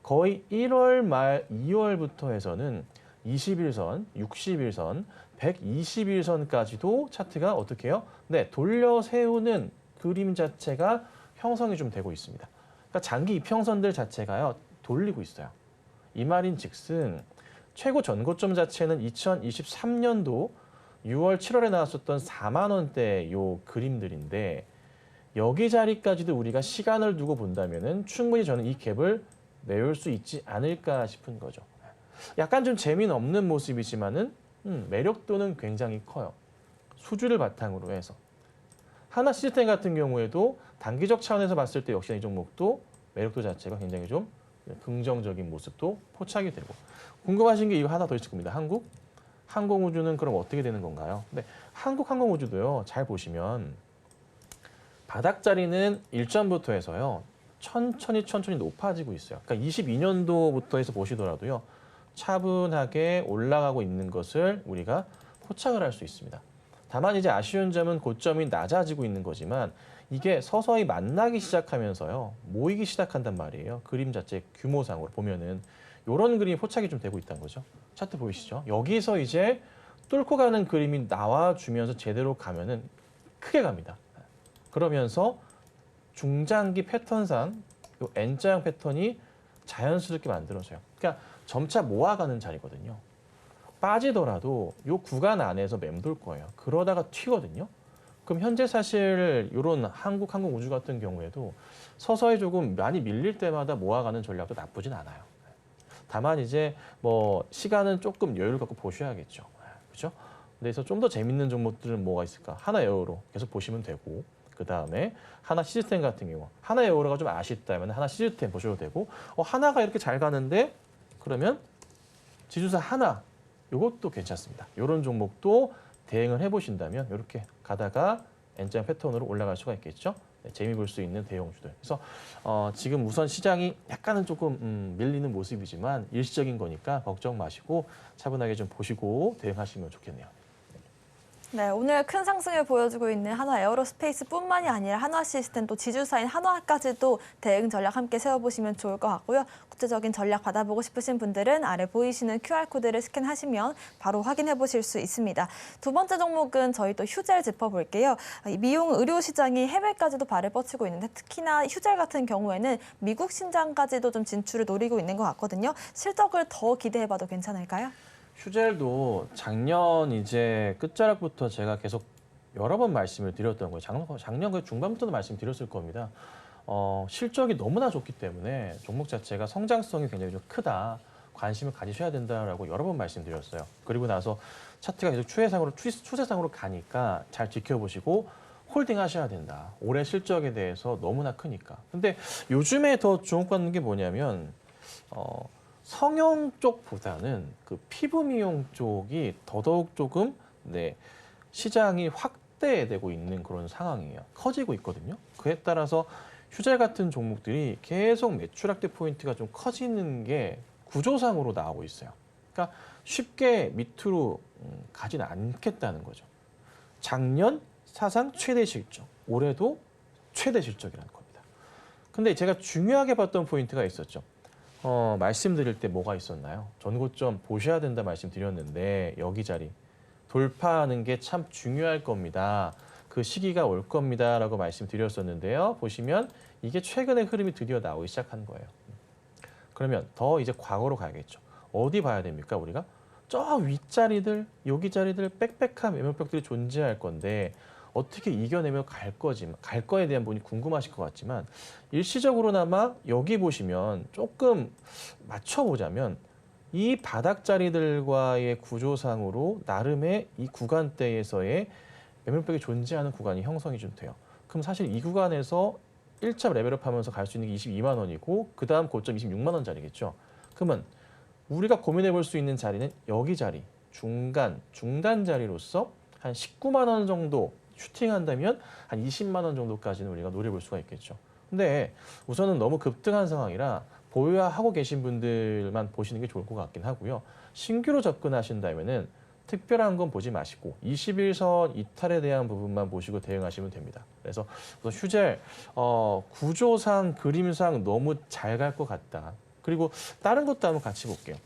거의 1월 말 2월부터 해서는 21선, 61선, 121선까지도 차트가 어떻게 해요? 네, 돌려 세우는 그림 자체가 형성이 좀 되고 있습니다. 그러니까 장기 이평선들 자체가요, 돌리고 있어요. 이 말인 즉슨 최고 전고점 자체는 2023년도 6월, 7월에 나왔었던 4만 원대 요 그림들인데 여기 자리까지도 우리가 시간을 두고 본다면은 충분히 저는 이 갭을 메울 수 있지 않을까 싶은 거죠. 약간 좀 재미는 없는 모습이지만은 매력도는 굉장히 커요. 수주를 바탕으로 해서. 하나 시스템 같은 경우에도 단기적 차원에서 봤을 때 역시나 이 종목도 매력도 자체가 굉장히 좀 긍정적인 모습도 포착이 되고. 궁금하신 게 이거 하나 더 있을 겁니다. 한국 항공우주는 그럼 어떻게 되는 건가요? 네, 한국 항공우주도요. 잘 보시면 바닥 자리는 일전부터 해서요. 천천히 높아지고 있어요. 그러니까 22년도부터 해서 보시더라도요. 차분하게 올라가고 있는 것을 우리가 포착을 할 수 있습니다. 다만 이제 아쉬운 점은 고점이 낮아지고 있는 거지만 이게 서서히 만나기 시작하면서요. 모이기 시작한단 말이에요. 그림 자체 규모상으로 보면은 이런 그림이 포착이 좀 되고 있다는 거죠. 차트 보이시죠? 여기서 이제 뚫고 가는 그림이 나와주면서 제대로 가면은 크게 갑니다. 그러면서 중장기 패턴상 이 N자형 패턴이 자연스럽게 만들어져요. 그러니까 점차 모아가는 자리거든요. 빠지더라도 이 구간 안에서 맴돌 거예요. 그러다가 튀거든요. 그럼 현재 사실 이런 한국 항공우주 같은 경우에도 서서히 조금 많이 밀릴 때마다 모아가는 전략도 나쁘진 않아요. 다만 이제 뭐 시간은 조금 여유를 갖고 보셔야겠죠. 그렇죠? 그래서 좀 더 재밌는 종목들은 뭐가 있을까? 하나 에어로 계속 보시면 되고 그 다음에 하나 시스템 같은 경우 하나 에어로가 좀 아쉽다면 하나 시스템 보셔도 되고 하나가 이렇게 잘 가는데 그러면 지주사 하나 이것도 괜찮습니다. 이런 종목도 대응을 해보신다면 이렇게 가다가 N자 패턴으로 올라갈 수가 있겠죠. 네, 재미 볼 수 있는 대형주들. 그래서 지금 우선 시장이 약간은 조금 밀리는 모습이지만 일시적인 거니까 걱정 마시고 차분하게 좀 보시고 대응하시면 좋겠네요. 네, 오늘 큰 상승을 보여주고 있는 한화 에어로스페이스뿐만이 아니라 한화 시스템 또 지주사인 한화까지도 대응 전략 함께 세워보시면 좋을 것 같고요. 구체적인 전략 받아보고 싶으신 분들은 아래 보이시는 QR코드를 스캔하시면 바로 확인해 보실 수 있습니다. 두 번째 종목은 저희 또 휴젤 짚어볼게요. 이 미용 의료 시장이 해외까지도 발을 뻗치고 있는데 특히나 휴젤 같은 경우에는 미국 시장까지도 좀 진출을 노리고 있는 것 같거든요. 실적을 더 기대해봐도 괜찮을까요? 휴젤도 작년 이제 끝자락부터 제가 계속 여러 번 말씀을 드렸던 거예요. 작년 그 중반부터도 말씀드렸을 겁니다. 실적이 너무나 좋기 때문에 종목 자체가 성장성이 굉장히 좀 크다. 관심을 가지셔야 된다라고 여러 번 말씀드렸어요. 그리고 나서 차트가 계속 추세상으로 가니까 잘 지켜보시고 홀딩 하셔야 된다. 올해 실적에 대해서 너무나 크니까. 근데 요즘에 더 주목받는 게 뭐냐면 성형 쪽보다는 그 피부 미용 쪽이 더더욱 조금 시장이 확대되고 있는 그런 상황이에요. 커지고 있거든요. 그에 따라서 휴젤 같은 종목들이 계속 매출 확대 포인트가 좀 커지는 게 구조상으로 나오고 있어요. 그러니까 쉽게 밑으로 가지는 않겠다는 거죠. 작년 사상 최대 실적, 올해도 최대 실적이라는 겁니다. 근데 제가 중요하게 봤던 포인트가 있었죠. 말씀드릴 때 뭐가 있었나요? 전고점 보셔야 된다 말씀드렸는데 여기 자리 돌파하는 게 참 중요할 겁니다. 그 시기가 올 겁니다라고 말씀드렸었는데요. 보시면 이게 최근의 흐름이 드디어 나오기 시작한 거예요. 그러면 더 이제 과거로 가야겠죠. 어디 봐야 됩니까? 우리가 저 윗자리들, 여기 자리들 빽빽한 매물벽들이 존재할 건데 어떻게 이겨내며 갈 거에 대한 부분이 궁금하실 것 같지만 일시적으로나마 여기 보시면 조금 맞춰보자면 이 바닥자리들과의 구조상으로 나름의 이 구간대에서의 매물벽이 존재하는 구간이 형성이 좀 돼요. 그럼 사실 이 구간에서 1차 레벨업하면서 갈 수 있는 게 22만 원이고 그 다음 고점 26만 원짜리겠죠. 그러면 우리가 고민해 볼 수 있는 자리는 여기 자리, 중단 자리로서 한 19만 원 정도 슈팅한다면 한 20만 원 정도까지는 우리가 노려볼 수가 있겠죠. 근데 우선은 너무 급등한 상황이라 보유하고 계신 분들만 보시는 게 좋을 것 같긴 하고요. 신규로 접근하신다면은 특별한 건 보지 마시고 21선 이탈에 대한 부분만 보시고 대응하시면 됩니다. 그래서 우선 휴젤 구조상 그림상 너무 잘 갈 것 같다. 그리고 다른 것도 한번 같이 볼게요.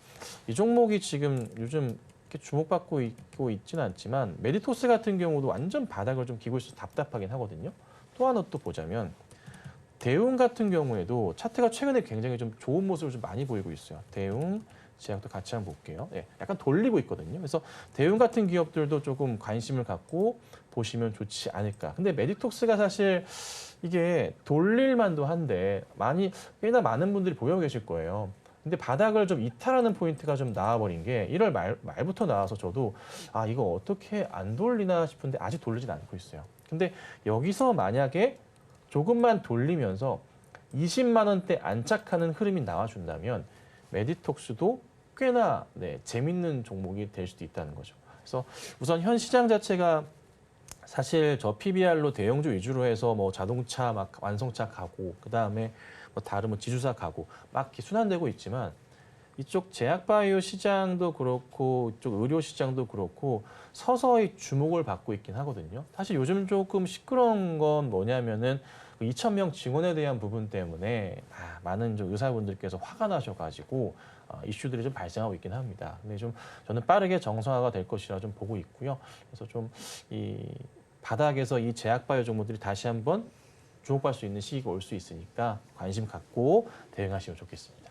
이 종목이 지금 요즘 이렇게 주목받고 있지는 않지만 메디토스 같은 경우도 완전 바닥을 좀 기고 있어서 답답하긴 하거든요. 또 하나 또 보자면 대웅 같은 경우에도 차트가 최근에 굉장히 좀 좋은 모습을 좀 많이 보이고 있어요. 대웅, 제약도 같이 한번 볼게요. 약간 돌리고 있거든요. 그래서 대웅 같은 기업들도 조금 관심을 갖고 보시면 좋지 않을까. 근데 메디톡스가 사실 이게 돌릴만도 한데 꽤나 많은 분들이 보여 계실 거예요. 근데 바닥을 좀 이탈하는 포인트가 좀 나와버린 게 1월 말부터 나와서 저도 이거 어떻게 안 돌리나 싶은데 아직 돌리진 않고 있어요. 근데 여기서 만약에 조금만 돌리면서 20만 원대 안착하는 흐름이 나와준다면 메디톡스도 꽤나 재밌는 종목이 될 수도 있다는 거죠. 그래서 우선 현 시장 자체가 사실 저 PBR로 대형주 위주로 해서 뭐 자동차 막 완성차 가고 그다음에 뭐 다른 뭐 지주사 가고 막 이렇게 순환되고 있지만 이쪽 제약바이오 시장도 그렇고 이쪽 의료 시장도 그렇고 서서히 주목을 받고 있긴 하거든요. 사실 요즘 조금 시끄러운 건 뭐냐면은 2,000명 증원에 대한 부분 때문에 많은 좀 의사분들께서 화가 나셔가지고 이슈들이 좀 발생하고 있긴 합니다. 근데 좀 저는 빠르게 정상화가 될 것이라 좀 보고 있고요. 그래서 좀 이 바닥에서 이 제약바이오 종목들이 다시 한번 주목받을 수 있는 시기가 올 수 있으니까 관심 갖고 대응하시면 좋겠습니다.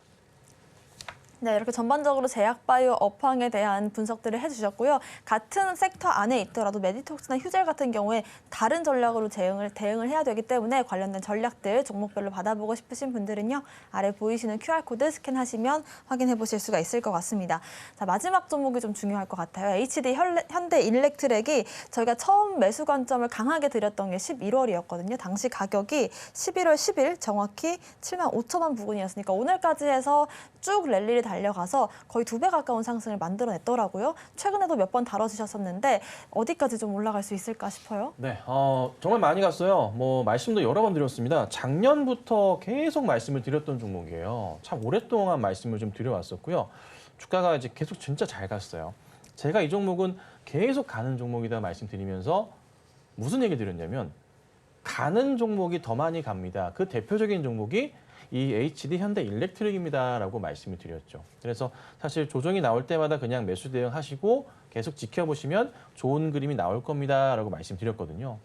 네, 이렇게 전반적으로 제약바이오 업황에 대한 분석들을 해주셨고요. 같은 섹터 안에 있더라도 메디톡스나 휴젤 같은 경우에 다른 전략으로 대응을 해야 되기 때문에 관련된 전략들 종목별로 받아보고 싶으신 분들은요. 아래 보이시는 QR코드 스캔하시면 확인해 보실 수가 있을 것 같습니다. 자, 마지막 종목이 좀 중요할 것 같아요. HD 현대일렉트렉이 저희가 처음 매수 관점을 강하게 드렸던 게 11월이었거든요. 당시 가격이 11월 10일 정확히 7만 5천 원 부근이었으니까 오늘까지 해서 쭉 랠리를 달려가서 거의 2배 가까운 상승을 만들어냈더라고요. 최근에도 몇 번 다뤄주셨었는데 어디까지 좀 올라갈 수 있을까 싶어요. 네, 정말 많이 갔어요. 뭐 말씀도 여러 번 드렸습니다. 작년부터 계속 말씀을 드렸던 종목이에요. 참 오랫동안 말씀을 좀 드려왔었고요. 주가가 이제 계속 진짜 잘 갔어요. 제가 이 종목은 계속 가는 종목이다 말씀드리면서 무슨 얘기 드렸냐면 가는 종목이 더 많이 갑니다. 그 대표적인 종목이 이 HD 현대 일렉트릭입니다라고 말씀을 드렸죠. 그래서 사실 조정이 나올 때마다 그냥 매수 대응하시고 계속 지켜보시면 좋은 그림이 나올 겁니다라고 말씀드렸거든요.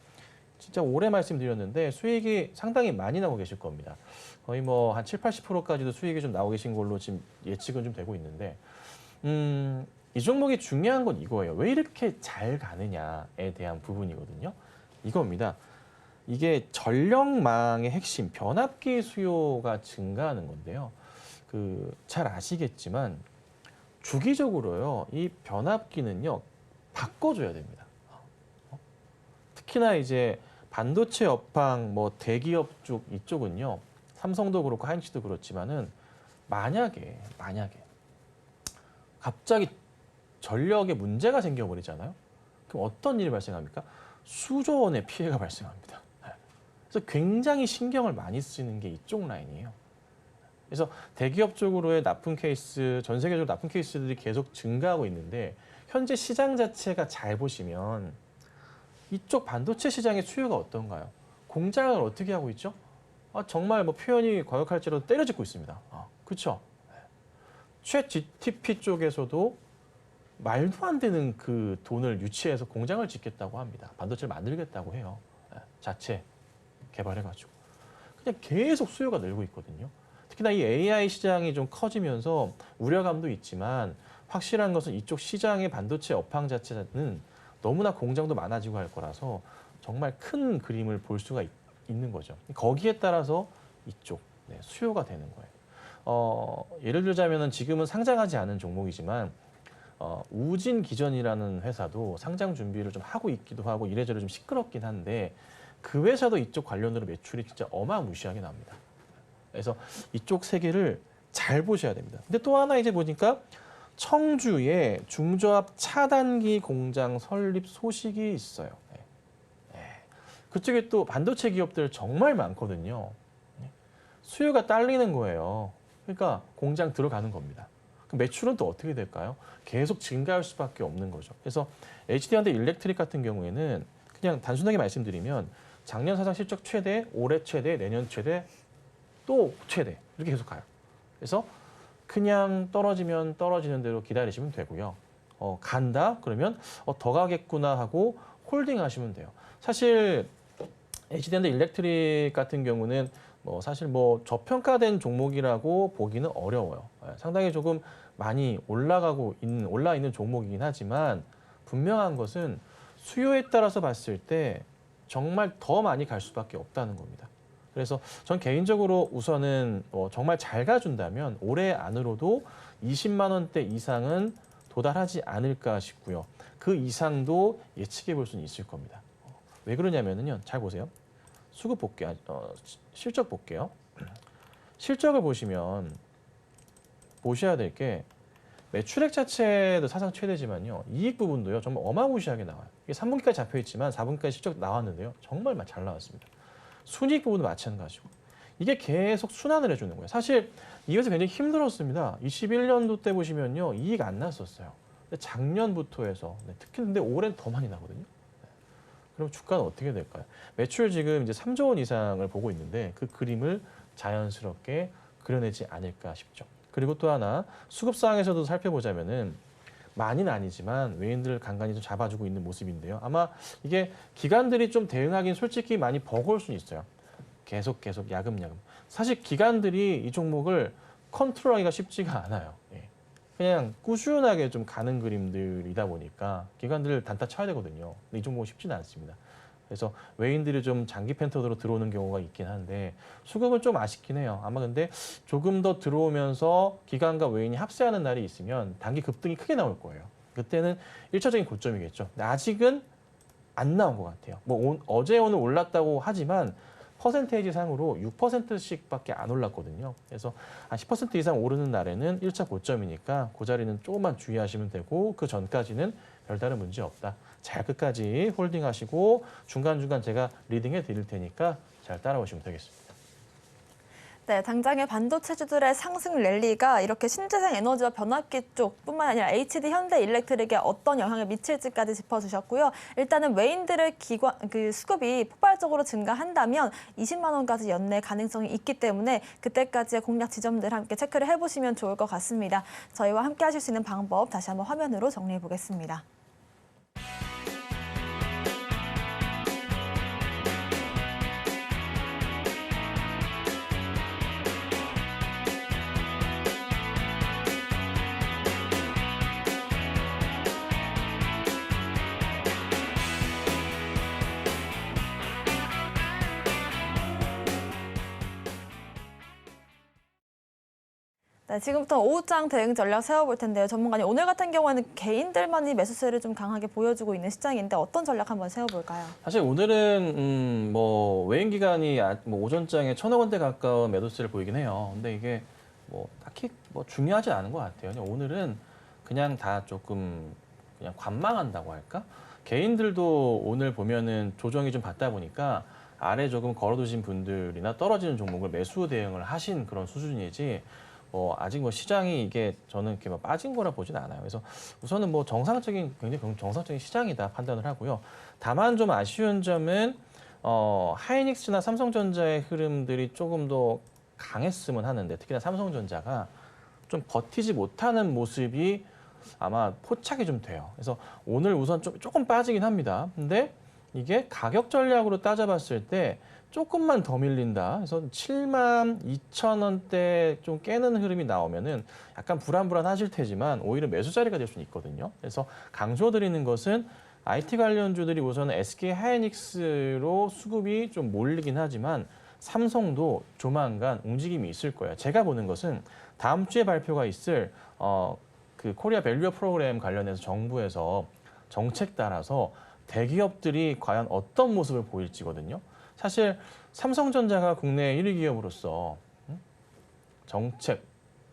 진짜 오래 말씀드렸는데 수익이 상당히 많이 나오고 계실 겁니다. 거의 뭐 한 7, 80%까지도 수익이 좀 나오고 계신 걸로 지금 예측은 좀 되고 있는데 이 종목이 중요한 건 이거예요. 왜 이렇게 잘 가느냐에 대한 부분이거든요. 이겁니다. 이게 전력망의 핵심 변압기 수요가 증가하는 건데요. 잘 아시겠지만 주기적으로요. 이 변압기는요. 바꿔줘야 됩니다. 특히나 이제 반도체 업황 뭐 대기업 쪽 이쪽은요. 삼성도 그렇고 하이닉스도 그렇지만은 만약에 갑자기 전력에 문제가 생겨버리잖아요. 그럼 어떤 일이 발생합니까? 수조 원의 피해가 발생합니다. 그래서 굉장히 신경을 많이 쓰는 게 이쪽 라인이에요. 그래서 대기업 쪽으로의 납품 케이스, 전 세계적으로 납품 케이스들이 계속 증가하고 있는데 현재 시장 자체가 잘 보시면 이쪽 반도체 시장의 수요가 어떤가요? 공장을 어떻게 하고 있죠? 정말 뭐 표현이 과격할지라도 때려짓고 있습니다. 그렇죠? 최 GTP 쪽에서도 말도 안 되는 그 돈을 유치해서 공장을 짓겠다고 합니다. 반도체를 만들겠다고 해요. 자체 개발해가지고. 그냥 계속 수요가 늘고 있거든요. 특히나 이 AI 시장이 좀 커지면서 우려감도 있지만 확실한 것은 이쪽 시장의 반도체 업황 자체는 너무나 공장도 많아지고 할 거라서 정말 큰 그림을 볼 수가 있는 거죠. 거기에 따라서 이쪽 수요가 되는 거예요. 예를 들자면은 지금은 상장하지 않은 종목이지만 우진 기전이라는 회사도 상장 준비를 좀 하고 있기도 하고 이래저래 좀 시끄럽긴 한데 그 회사도 이쪽 관련으로 매출이 진짜 어마무시하게 납니다. 그래서 이쪽 세계를 잘 보셔야 됩니다. 근데 또 하나 이제 보니까 청주에 중저압 차단기 공장 설립 소식이 있어요. 그쪽에 또 반도체 기업들 정말 많거든요. 수요가 딸리는 거예요. 그러니까 공장 들어가는 겁니다. 그럼 매출은 또 어떻게 될까요? 계속 증가할 수밖에 없는 거죠. 그래서 HD현대 일렉트릭 같은 경우에는 그냥 단순하게 말씀드리면 작년 사상 실적 최대, 올해 최대, 내년 최대, 또 최대 이렇게 계속 가요. 그래서 그냥 떨어지면 떨어지는 대로 기다리시면 되고요. 간다? 그러면 더 가겠구나 하고 홀딩 하시면 돼요. 사실 HD현대 일렉트릭 같은 경우는 사실 저평가된 종목이라고 보기는 어려워요. 상당히 조금 많이 올라 있는 종목이긴 하지만 분명한 것은 수요에 따라서 봤을 때 정말 더 많이 갈 수밖에 없다는 겁니다. 그래서 전 개인적으로 우선은 정말 잘 가준다면 올해 안으로도 20만 원대 이상은 도달하지 않을까 싶고요. 그 이상도 예측해 볼 수는 있을 겁니다. 왜 그러냐면요. 잘 보세요. 수급 볼게요. 실적 볼게요. 실적을 보시면 보셔야 될 게 매출액 자체도 사상 최대지만요. 이익 부분도요. 정말 어마무시하게 나와요. 이게 3분기까지 잡혀 있지만 4분기까지 실적 나왔는데요. 정말 잘 나왔습니다. 순이익 부분도 마찬가지고. 이게 계속 순환을 해주는 거예요. 사실 이것이 굉장히 힘들었습니다. 21년도 때 보시면요. 이익 안 났었어요. 근데 작년부터 해서 특히 근데 올해는 더 많이 나거든요. 그럼 주가는 어떻게 될까요? 매출 지금 이제 3조 원 이상을 보고 있는데 그 그림을 자연스럽게 그려내지 않을까 싶죠. 그리고 또 하나 수급 상황에서도 살펴보자면은 많이는 아니지만 외인들을 간간히 좀 잡아주고 있는 모습인데요. 아마 이게 기관들이 좀 대응하기는 솔직히 많이 버거울 수는 있어요. 계속 야금야금. 사실 기관들이 이 종목을 컨트롤하기가 쉽지가 않아요. 그냥 꾸준하게 좀 가는 그림들이다 보니까 기관들을 단타 쳐야 되거든요. 근데 이 종목은 쉽지는 않습니다. 그래서 외인들이 좀 장기 펜터로 들어오는 경우가 있긴 한데 수급은 좀 아쉽긴 해요. 아마 근데 조금 더 들어오면서 기관과 외인이 합세하는 날이 있으면 단기 급등이 크게 나올 거예요. 그때는 1차적인 고점이겠죠. 근데 아직은 안 나온 것 같아요. 어제 오늘 올랐다고 하지만 퍼센테이지 상으로 6%씩밖에 안 올랐거든요. 그래서 한 10% 이상 오르는 날에는 1차 고점이니까 그 자리는 조금만 주의하시면 되고 그 전까지는 별다른 문제 없다. 잘 끝까지 홀딩하시고 중간중간 제가 리딩해 드릴 테니까 잘 따라오시면 되겠습니다. 네, 당장의 반도체주들의 상승 랠리가 이렇게 신재생 에너지와 변압기 쪽뿐만 아니라 HD 현대일렉트릭에 어떤 영향을 미칠지까지 짚어주셨고요. 일단은 외인들의 수급이 폭발적으로 증가한다면 20만 원까지 연내 가능성이 있기 때문에 그때까지의 공략 지점들 함께 체크를 해보시면 좋을 것 같습니다. 저희와 함께 하실 수 있는 방법 다시 한번 화면으로 정리해 보겠습니다. 네, 지금부터 오후장 대응 전략 세워볼 텐데요. 전문가님, 오늘 같은 경우에는 개인들만이 매수세를 좀 강하게 보여주고 있는 시장인데 어떤 전략 한번 세워볼까요? 사실 오늘은 뭐 외인 기관이 뭐 오전장에 1,000억 원대 가까운 매도세를 보이긴 해요. 근데 이게 뭐 딱히 뭐 중요하지 않은 것 같아요. 그냥 오늘은 그냥 다 조금 그냥 관망한다고 할까? 개인들도 오늘 보면은 조정이 좀 받다 보니까 아래 조금 걸어두신 분들이나 떨어지는 종목을 매수 대응을 하신 그런 수준이지. 아직 뭐 시장이 이게 저는 이렇게 막 빠진 거라 보진 않아요. 그래서 우선은 뭐 굉장히 정상적인 시장이다 판단을 하고요. 다만 좀 아쉬운 점은 하이닉스나 삼성전자의 흐름들이 조금 더 강했으면 하는데 특히나 삼성전자가 좀 버티지 못하는 모습이 아마 포착이 좀 돼요. 그래서 오늘 우선 조금 빠지긴 합니다. 근데 이게 가격 전략으로 따져봤을 때 조금만 더 밀린다. 그래서 72,000원대 좀 깨는 흐름이 나오면은 약간 불안하실 테지만 오히려 매수 자리가 될 수는 있거든요. 그래서 강조드리는 것은 IT 관련주들이 우선 SK 하이닉스로 수급이 좀 몰리긴 하지만 삼성도 조만간 움직임이 있을 거예요. 제가 보는 것은 다음 주에 발표가 있을 그 코리아 밸류업 프로그램 관련해서 정부에서 정책 따라서 대기업들이 과연 어떤 모습을 보일지거든요. 사실 삼성전자가 국내 1위 기업으로서 정책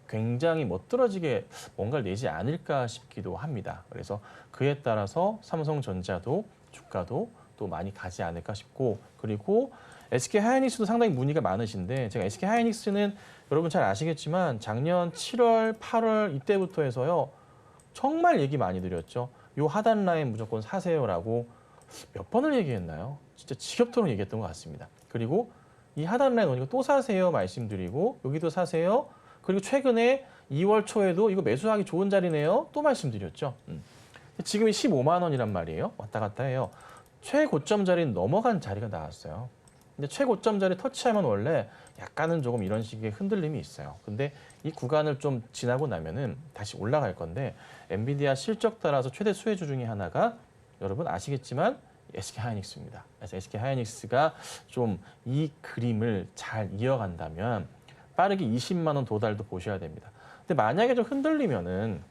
굉장히 멋들어지게 뭔가를 내지 않을까 싶기도 합니다. 그래서 그에 따라서 삼성전자도 주가도 또 많이 가지 않을까 싶고 그리고 SK 하이닉스도 상당히 문의가 많으신데 제가 SK 하이닉스는 여러분 잘 아시겠지만 작년 7월, 8월 이때부터 해서요. 정말 얘기 많이 드렸죠. 요 하단 라인 무조건 사세요라고 몇 번을 얘기했나요? 진짜 지겹도록 얘기했던 것 같습니다. 그리고 이 하단 라인 오니까 또 사세요 말씀드리고 여기도 사세요. 그리고 최근에 2월 초에도 이거 매수하기 좋은 자리네요. 또 말씀드렸죠. 지금이 15만 원이란 말이에요. 왔다 갔다 해요. 최고점 자리는 넘어간 자리가 나왔어요. 근데 최고점 자리 터치하면 원래 약간은 조금 이런 식의 흔들림이 있어요. 근데 이 구간을 좀 지나고 나면은 다시 올라갈 건데 엔비디아 실적 따라서 최대 수혜주 중에 하나가 여러분 아시겠지만 SK 하이닉스입니다. 그래서 SK 하이닉스가 좀 이 그림을 잘 이어간다면 빠르게 20만 원 도달도 보셔야 됩니다. 근데 만약에 좀 흔들리면은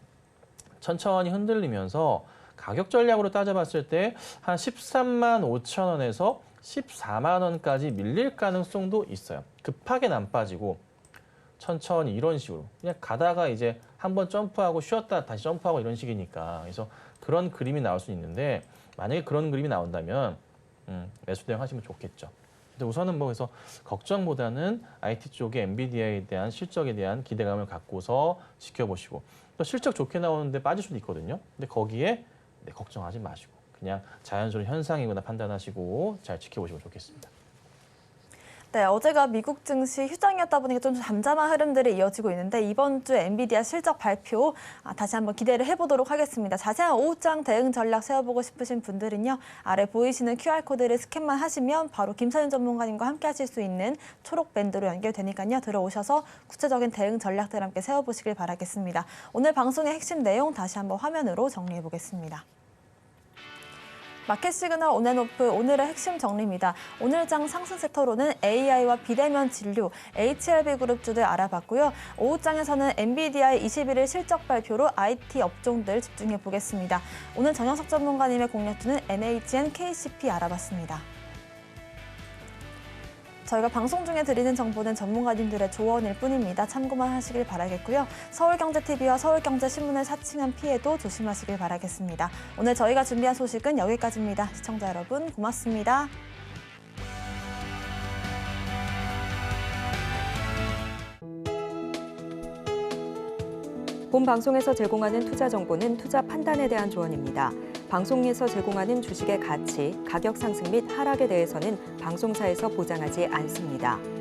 천천히 흔들리면서 가격 전략으로 따져봤을 때 한 13만 5천 원에서 14만 원까지 밀릴 가능성도 있어요. 급하게는 안 빠지고 천천히 이런 식으로 그냥 가다가 이제 한번 점프하고 쉬었다 다시 점프하고 이런 식이니까 그래서 그런 그림이 나올 수 있는데 만약에 그런 그림이 나온다면 매수 대응하시면 좋겠죠. 근데 우선은 뭐 그래서 걱정보다는 IT 쪽에 엔비디아에 대한 실적에 대한 기대감을 갖고서 지켜보시고 또 실적 좋게 나오는데 빠질 수도 있거든요. 근데 거기에 걱정하지 마시고 그냥 자연스러운 현상이구나 판단하시고 잘 지켜보시면 좋겠습니다. 네, 어제가 미국 증시 휴장이었다 보니까 좀 잠잠한 흐름들이 이어지고 있는데 이번 주 엔비디아 실적 발표 다시 한번 기대를 해보도록 하겠습니다. 자세한 오후장 대응 전략 세워보고 싶으신 분들은요. 아래 보이시는 QR코드를 스캔만 하시면 바로 김선윤 전문가님과 함께 하실 수 있는 초록 밴드로 연결되니까요. 들어오셔서 구체적인 대응 전략들 함께 세워보시길 바라겠습니다. 오늘 방송의 핵심 내용 다시 한번 화면으로 정리해보겠습니다. 마켓 시그널 온앤오프 오늘의 핵심 정리입니다. 오늘 장 상승 섹터로는 AI와 비대면 진료, HLB 그룹주들 알아봤고요. 오후장에서는 엔비디아의 21일 실적 발표로 IT 업종들 집중해 보겠습니다. 오늘 정영석 전문가님의 공략주는 NHN, KCP 알아봤습니다. 저희가 방송 중에 드리는 정보는 전문가님들의 조언일 뿐입니다. 참고만 하시길 바라겠고요. 서울경제TV와 서울경제신문을 사칭한 피해도 조심하시길 바라겠습니다. 오늘 저희가 준비한 소식은 여기까지입니다. 시청자 여러분 고맙습니다. 본 방송에서 제공하는 투자 정보는 투자 판단에 대한 조언입니다. 방송에서 제공하는 주식의 가치, 가격 상승 및 하락에 대해서는 방송사에서 보장하지 않습니다.